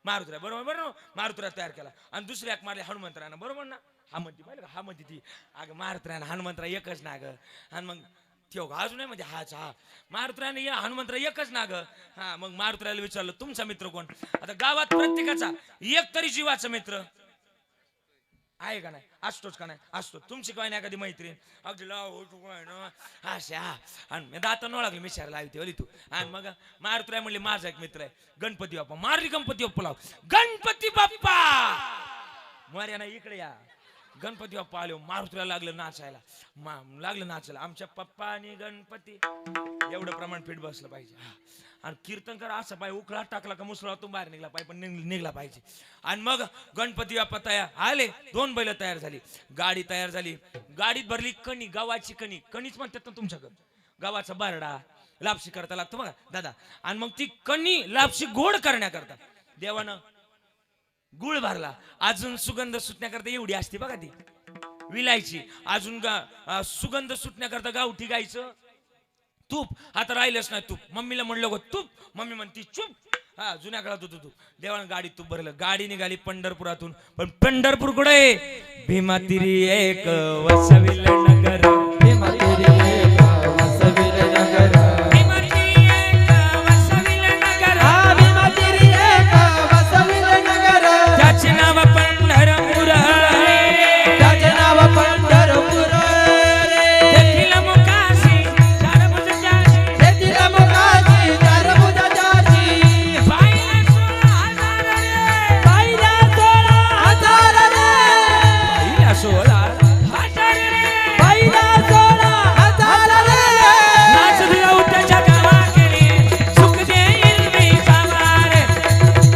Speaker 1: मारुतराय. बरोबर बरोबर मारुतराय तयार केला. आणि दुसरी एक मारली हनुमंतरायनं. बरोबर ना? हा म्हणती बैल हा म्हणती ती अगं मारुतरायनं हनुमंतराय एकच ना ग. आणि मग ठेव अजून नाही म्हणजे हाच हा मारुतरायनं या हनुमंतराय एकच ना ग. हा मग मारुतरायला विचारलं तुमचा मित्र कोण? आता गावात प्रत्येकाचा एक तरी जीवाचा मित्र आहे का नाही? असतोच का नाही? असतो. तुमची काय नाही एखादी मैत्रीण अगदी अशा आणि मी दात नोळगली मिशाला लावते ओली तू. आणि मग मारुतराय म्हणले माझा एक मित्र आहे गणपती बाप्पा. मारली गणपती बाप्पा लाव. गणपती बाप्पा मर्या ना इकडे या. गणपती बाप्पा आले. मारुतराय लागलं नाचायला. लागलं नाचायला. आमच्या पप्पा आणि गणपती एवढं प्रमाण फिट बसलं पाहिजे. आणि कीर्तनकर असं पाहिजे उकळा टाकला का मुसळातून बाहेर निघला पाहिजे पण निघला पाहिजे. आणि मग गणपती बाप्पा तयार आले. 2 बैल तयार झाली. गाडी तयार झाली. गाडीत भरली कणी गावाची कणी. कणीच म्हणतात ना तुमच्याकडं. गावाचा बारडा लापशी करता लागतो बघा दादा. आणि मग ती कणी लापशी गोड करण्याकरता देवानं गुळ भरला. अजून सुगंध सुटण्याकरता एवढी असते बघा ती विलायची. अजून सुगंध सुटण्याकरता गावठी गायचं तूप. आता राहिलंच नाही तूप. मम्मीला म्हणलं गो तूप. मम्मी म्हणती चूप. हा जुन्या काळात होतो तूप. देवानं गाडीत तूप भरलं. गाडी निघाली पंढरपुरातून. पण पंढरपूर कुठे? भीमा तिरी एक वसविल नगर.
Speaker 2: भीमा तिरी एक वसविल नगर.
Speaker 1: भीमा तिरी एक वसविल नगर.
Speaker 2: हा भीमा तिरी एक वसविल नगर.
Speaker 1: त्याचे नाव पंढरपूर.
Speaker 2: त्याचे नाव पंढरपूर.
Speaker 1: तेथील मुकाशी चार भुजाची.
Speaker 2: तेथील मुखाची चार भुजाची.
Speaker 1: बाईला 16,000 रे.
Speaker 2: बाईला 16,000 रे.
Speaker 1: बाईला 16,000 रे.
Speaker 2: बाईला 16,000 रे.
Speaker 1: नाचत जाऊ त्याच्या गावाकडे सुख देईल मी सावा रे.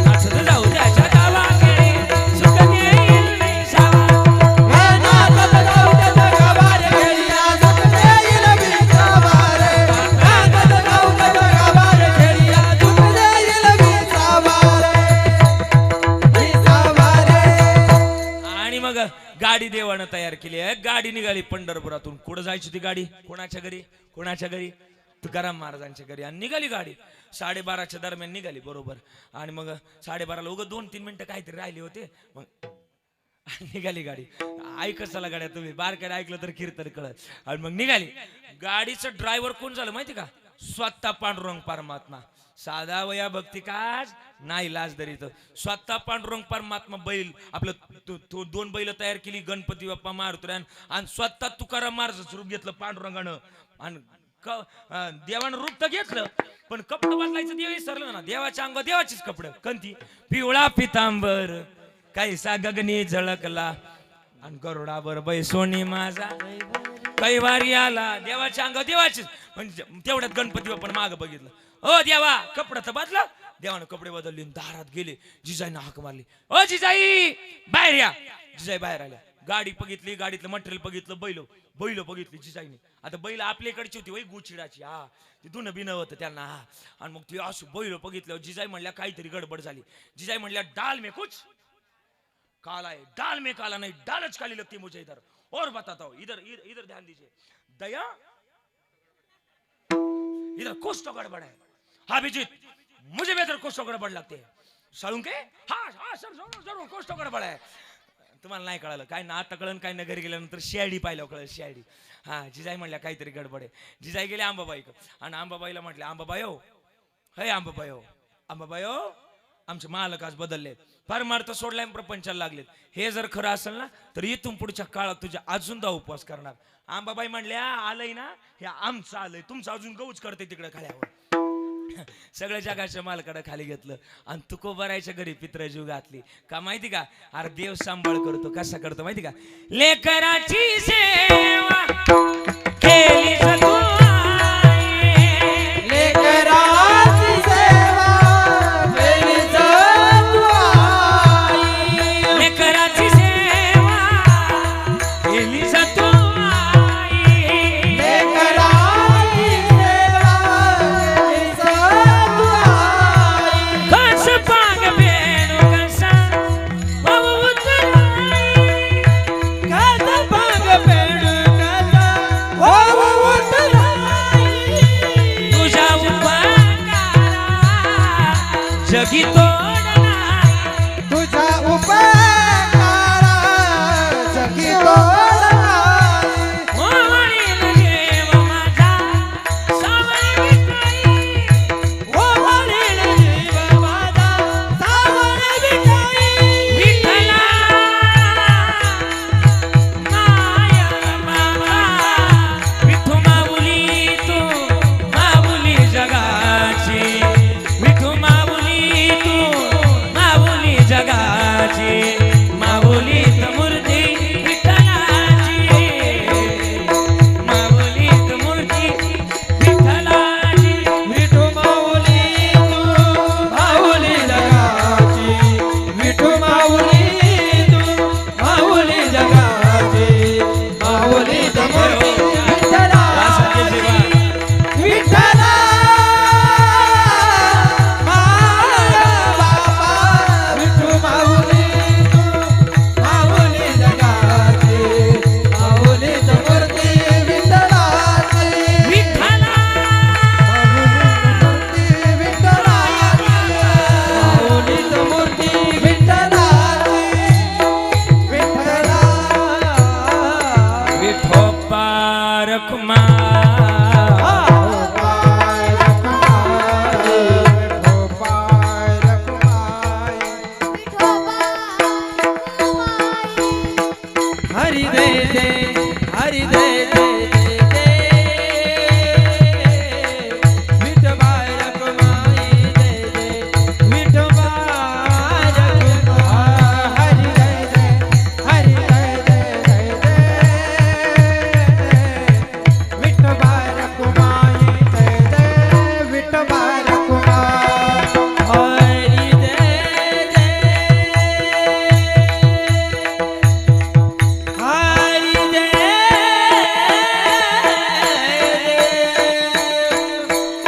Speaker 1: नाचत जाऊ त्याच्या गावाकडे सुख देईल मी सावा.
Speaker 2: हे नाचत जाऊ त्याच्या गावारे खेळिया सुख देईल मी सावा रे. नाचत जाऊ त्याच्या गावारे खेळिया सुख देईल मी सावा रे. मी सावा रे.
Speaker 1: आणि मग गाडी देवानं तयार केली आहे. गाडी निघाली पंढरपुरातून. कुठं जायची ती गाडी? कोणाच्या घरी? कोणाच्या घरी? तुकाराम महाराजांच्या घरी. आणि निघाली गाडी 12:30च्या दरम्यान निघाली बरोबर. आणि मग 12:30ला उगं 2-3 मिनिटं काहीतरी राहिले होते. मग निघाली गाडी. ऐकत चला गाड्या तुम्ही बारकाईने ऐकलं तर कीर्तन कळत. आणि मग निघाली. गाडीचं ड्रायव्हर कोण झालं माहिती का? स्वतः पांडुरंग परमात्मा. साधा वया भक्ती काज नाही लाज धरीत. स्वतः पांडुरंग परमात्मा बैल आपलं 2 बैल तयार केली. गणपती बाप्पा मारुतराय आणि स्वतः तुकाराम महाराजाचं रूप घेतलं पांडुरंगानं. आणि देवानं रूप तर घेतलं पण कपडे बदलायचं देव विसरलं ना. देवाच्या अंग देवाचीच कपडे. कंती पिवळा पितांबर कैसा गगनी झळकला आणि गरुडावर बैसोनी माझा कैवारी आला. देवाच्या अंग देवाचीच. म्हणजे तेवढ्यात गणपती बाप्पा माग बघितलं. ओ देवा कपडा तर बदला. देवानं कपडे बदलले. दारात गेले. जिजाईनं हाक मारली. ओ जिजाई बाहेर या. जिजाई बाहेर आल्या. गाडी बघितली. गाडीतलं मटेरियल बघितलं. बैल बघितली जिजाईने. आता बैल आपल्याकडची होती वय गुचिडाची. हा ती धुणं बिन होतं त्यांना. हा आणि मग ती असं बैल बघितलं. जिजाई म्हणल्या काहीतरी गडबड झाली. जिजाई म्हणल्या डाल में कुछ काला है. डाल में काला नहीं डालच काली लगती मुझे इधर. और बताता हूं इधर इधर ध्यान दीजिए. दया इधर कुछ तो गड़बड़ है. हाँ अभिजीत मुझे भी इधर कुछ तो गड़बड़ लगते है. साळुंके हाँ हाँ सर जरूर कुछ तो गड़बड़ है. तुम्हाला नाही कळलं काय ना आता कळलं काय. नगर गेल्यानंतर शेळी पाहिलं कळलं शेळी. हा जिजाई म्हणल्या काहीतरी गडबड आहे. जिजाई गेले आंबाबाई आणि आंबाबाईला म्हटले आंबाबायो हे आंबाबायो आंबाबायो आमचे मालक आज बदलले. परमार्थ सोडलाय प्रपंचाला लागलेत. हे जर खरं असेल ना तर इथून पुढच्या काळात तुझ्या अजून 10 उपवास करणार. आंबाबाई म्हणल्या आलंय ना हे आमचं आलंय. तुमचं अजून गऊच करते तिकडे खाल्यावर. सगळ्या जगाच्या मालकाला खाली घेतलं आणि तुकोबारायच्या घरी पितृजीव घातली. का माहिती का? अरे देव सांभाळ करतो. कसा करतो माहिती का? लेकराची सेवा केली सगुआई.
Speaker 2: लेकराची सेवा तुझ्या उपकारा जगी तोड नाही.
Speaker 3: ओवाळील देव माझा सावरी विठाई
Speaker 2: ओवाळील जीव माझा सावरी विठाई.
Speaker 3: विठ्ठला माया मामा विठू माऊली तू माऊली जगाची विठू माऊली तू माऊली जगाची माऊलीत मूर्ती विठ्ठलाची माऊलीत मूर्ती विठ्ठलाची
Speaker 2: विठू माऊली तू माऊली जगाची. विठू माऊली तू माऊली जगाची. माऊली मूर्ती
Speaker 1: वासंती सेवा.
Speaker 2: विठ्ठलाची. विठ्ठला बाबा विठू माऊली तू माऊली जगाची. माऊली मूर्ती विठ्ठलाची.
Speaker 3: विठ्ठला
Speaker 2: मूर्ती विठ्ठलाची. माऊलीच मूर्ती विठ्ठलाची. विठ्ठला
Speaker 1: विठोबा रखुमा
Speaker 2: हरि दे दे हरि दे दे दे विठोबा रखुमाई दे दे विठोबा रखुमाई हरि दे दे हरि दे दे दे विठोबा रखुमाई दे दे विठोबा रखुमाई हरि दे दे हरि दे हरि दे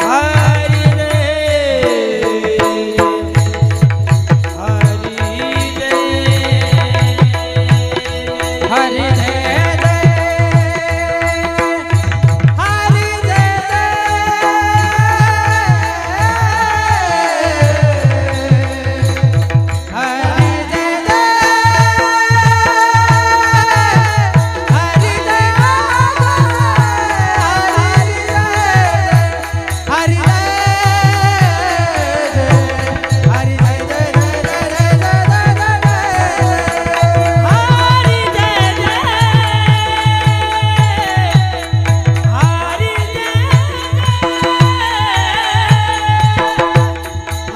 Speaker 2: हरि दे हरि दे हरि दे हरि दे हरि दे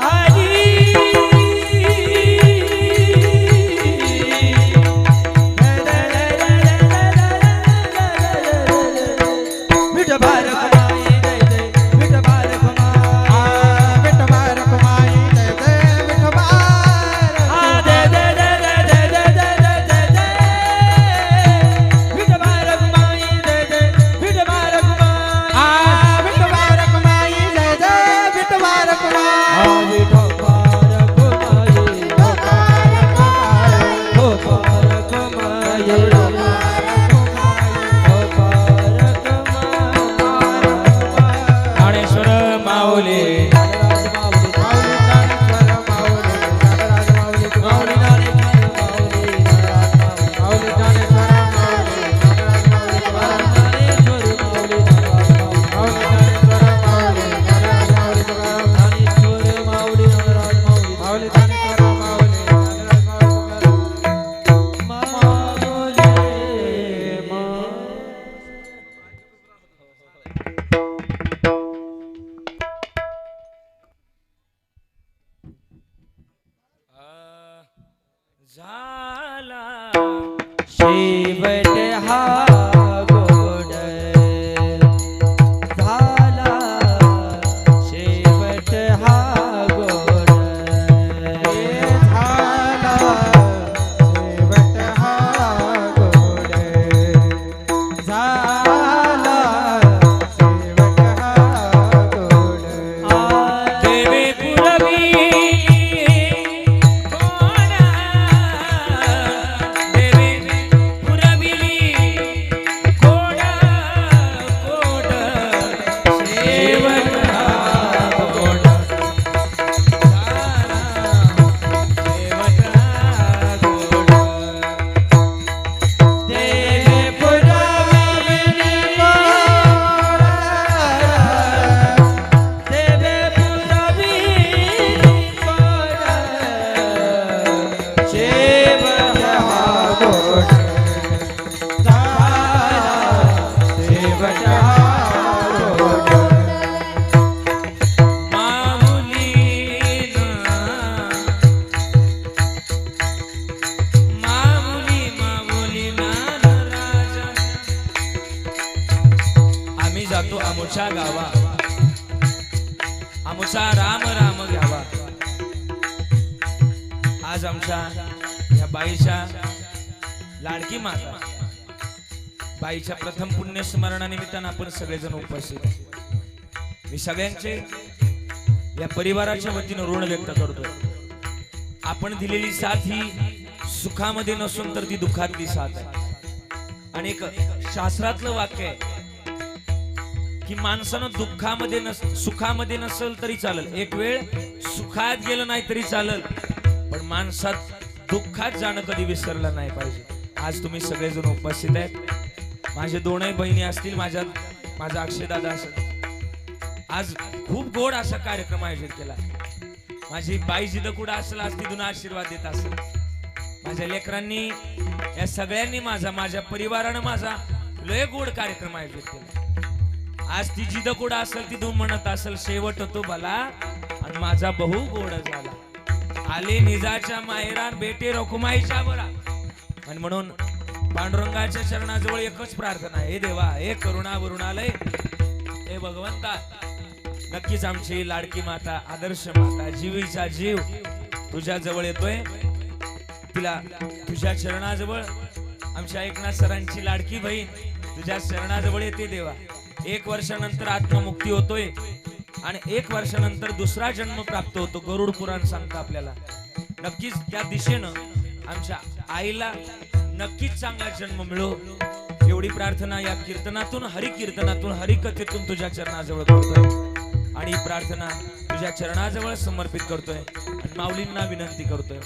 Speaker 2: हरि
Speaker 1: ज्ञानेश्वर माऊली झाला
Speaker 2: शेवट हा गोड झाला शेवट हा गोड झाला शेवट हा गोड झाला शेवट हा गोड
Speaker 1: देवे पुरवी कोणा देवे पुरविली आमुचा गावा, आमुचा राम राम घ्यावा. आज आमच्या या बाईच्या लाडकी माता बाईच्या प्रथम पुण्यस्मरणानिमित्तानं आपण सगळेजण उपस्थित आहे. मी सगळ्यांचे या परिवाराच्या वतीनं ऋण व्यक्त करतो. आपण दिलेली साथ ही सुखामध्ये नसून तर ती दुःखातली साथ आहे. आणि एक शास्त्रातलं वाक्य आहे की माणसानं दुःखामध्ये सुखामध्ये नसेल तरी चालेल, एक वेळ सुखात गेलं नाही तरी चालेल, पण माणसात दुःखात जाणं कधी विसरलं नाही पाहिजे. आज तुम्ही सगळेजण उपस्थित आहेत. माझे दोनही बहिणी असतील, माझा अक्षय दादा असेल. आज खूप गोड असा कार्यक्रम आयोजित केला. माझी बाई जिथं कुठं असेल आज तिथून आशीर्वाद देत असेल. माझ्या लेकरांनी या सगळ्यांनी माझ्या परिवारानं माझा लय गोड कार्यक्रम आयोजित केला. आज ती जिथं कुठं असेल तिथून म्हणत असेल शेवट होतो भला आणि माझा बहु गोड झाला. आले निजाच्या माहेरान बेटे रखुमाईच्या बरा. आणि म्हणून पांडुरंगाच्या चरणाजवळ एकच प्रार्थना आहे, हे देवा, हे करुणा वरुणालय, हे भगवंता, नक्कीच आमची लाडकी माता, आदर्श माता, जीवीचा जीव तुझ्या जवळ येतोय. तिला तुझ्या चरणाजवळ, आमच्या एकनाथ सरांची लाडकी बहीण तुझ्या चरणाजवळ येते देवा. 1 वर्षानंतर आत्ममुक्ती होतोय आणि 1 वर्षानंतर दुसरा जन्म प्राप्त होतो. गरुड पुराण सांगतं आपल्याला. नक्कीच त्या दिशेनं आमच्या आईला नक्कीच चांगला जन्म मिळो एवढी प्रार्थना या कीर्तनातून, हरिकीर्तनातून, हरिकथेतून तुझ्या चरणाजवळ करतोय. आणि ही प्रार्थना तुझ्या चरणाजवळ समर्पित करतोय आणि माऊलींना विनंती करतोय.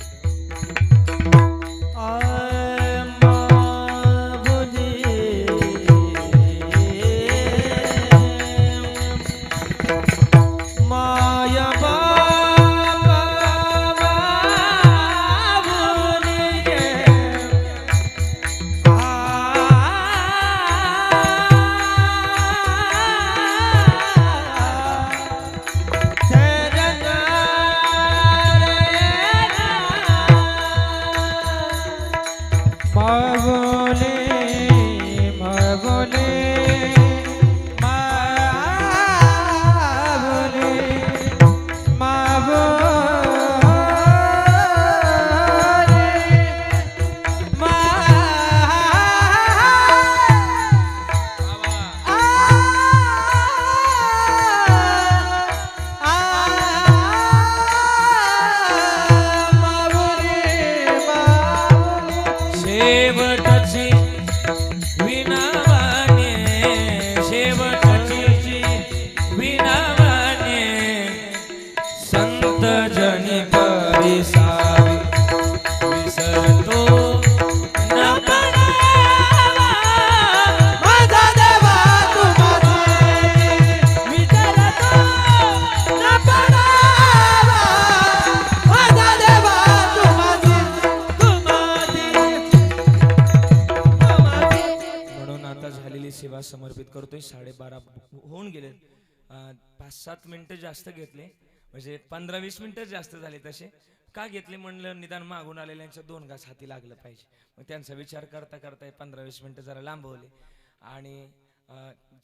Speaker 1: सेवा समर्पित करतोय. 12:30 होऊन गेले. 5-7 मिनिटं जास्त घेतले, म्हणजे 15-20 मिनिटं जास्त झाले. तसे का घेतले म्हणलं, निदान मागून आलेल्यांच्या 2 घास हाती लागलं पाहिजे. मग त्यांचा विचार करता करता 15-20 मिनिटं जरा लांबवले. आणि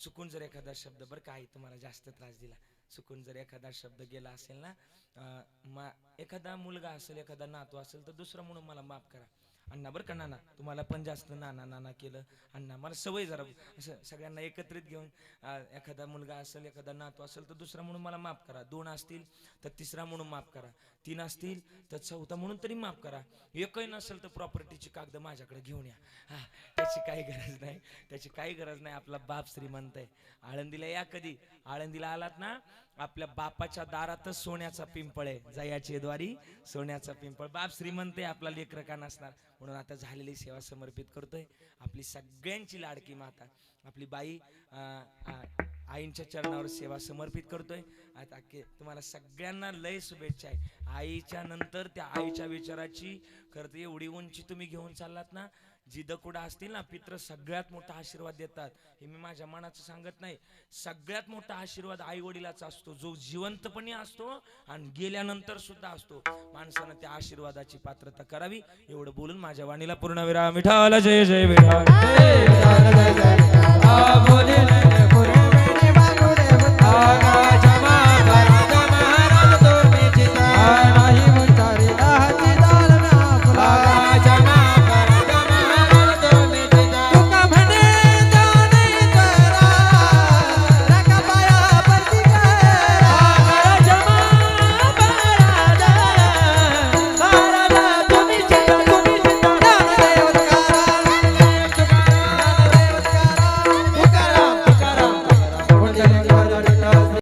Speaker 1: चुकून जर एखादा शब्द, बरं काही तुम्हाला जास्त त्रास दिला, चुकून जर एखादा शब्द गेला असेल ना, एखादा मुलगा असेल, एखादा नातू असेल तर दुसरा म्हणून मला माफ करा. अण्णा, बरं का नाना, तुम्हाला पण जास्त नाना नाना केलं. अण्णा, मला सवय जरा असं सगळ्यांना एकत्रित घेऊन, एखादा मुलगा असेल, एखादा नातू असेल तर दुसरा म्हणून मला माफ करा. 2 असतील तर तिसरा म्हणून माफ करा. 3 असतील तर चौथा म्हणून तरी माफ करा. एकही नसेल तर प्रॉपर्टीची कागद माझ्याकडे घेऊन या. त्याची काही गरज नाही, त्याची काही गरज नाही. आपला बाप श्रीमंत आहे. आळंदीला या, कधी आळंदीला आलात ना, आपल्या बापाच्या दारातच सोन्याचा पिंपळ आहे. जयाची द्वारी सोन्याचा पिंपळ. बाप श्रीमंत आहे, आपला लेकरं का नसणार. म्हणून आता झालेली सेवा समर्पित करतोय. आपली सगळ्यांची लाडकी माता आपली बाई आईंच्या चरणावर सेवा समर्पित करतोय. आता तुम्हाला सगळ्यांना लय शुभेच्छा आहे. आईच्या नंतर त्या आईच्या विचाराची खरं एवढी उंची तुम्ही घेऊन चाललात ना, जिथं कुठं असतील ना, पित्र सगळ्यात मोठा आशीर्वाद देतात. हे मी माझ्या मनाचं सांगत नाही. सगळ्यात मोठा आशीर्वाद आई वडिलाचा असतो, जो जिवंतपणी असतो आणि गेल्यानंतर सुद्धा असतो. माणसानं त्या आशीर्वादाची पात्रता करावी. एवढं बोलून माझ्या वाणीला पूर्णविराम. विठ्ठल जय जय विठ्ठल.
Speaker 2: रागा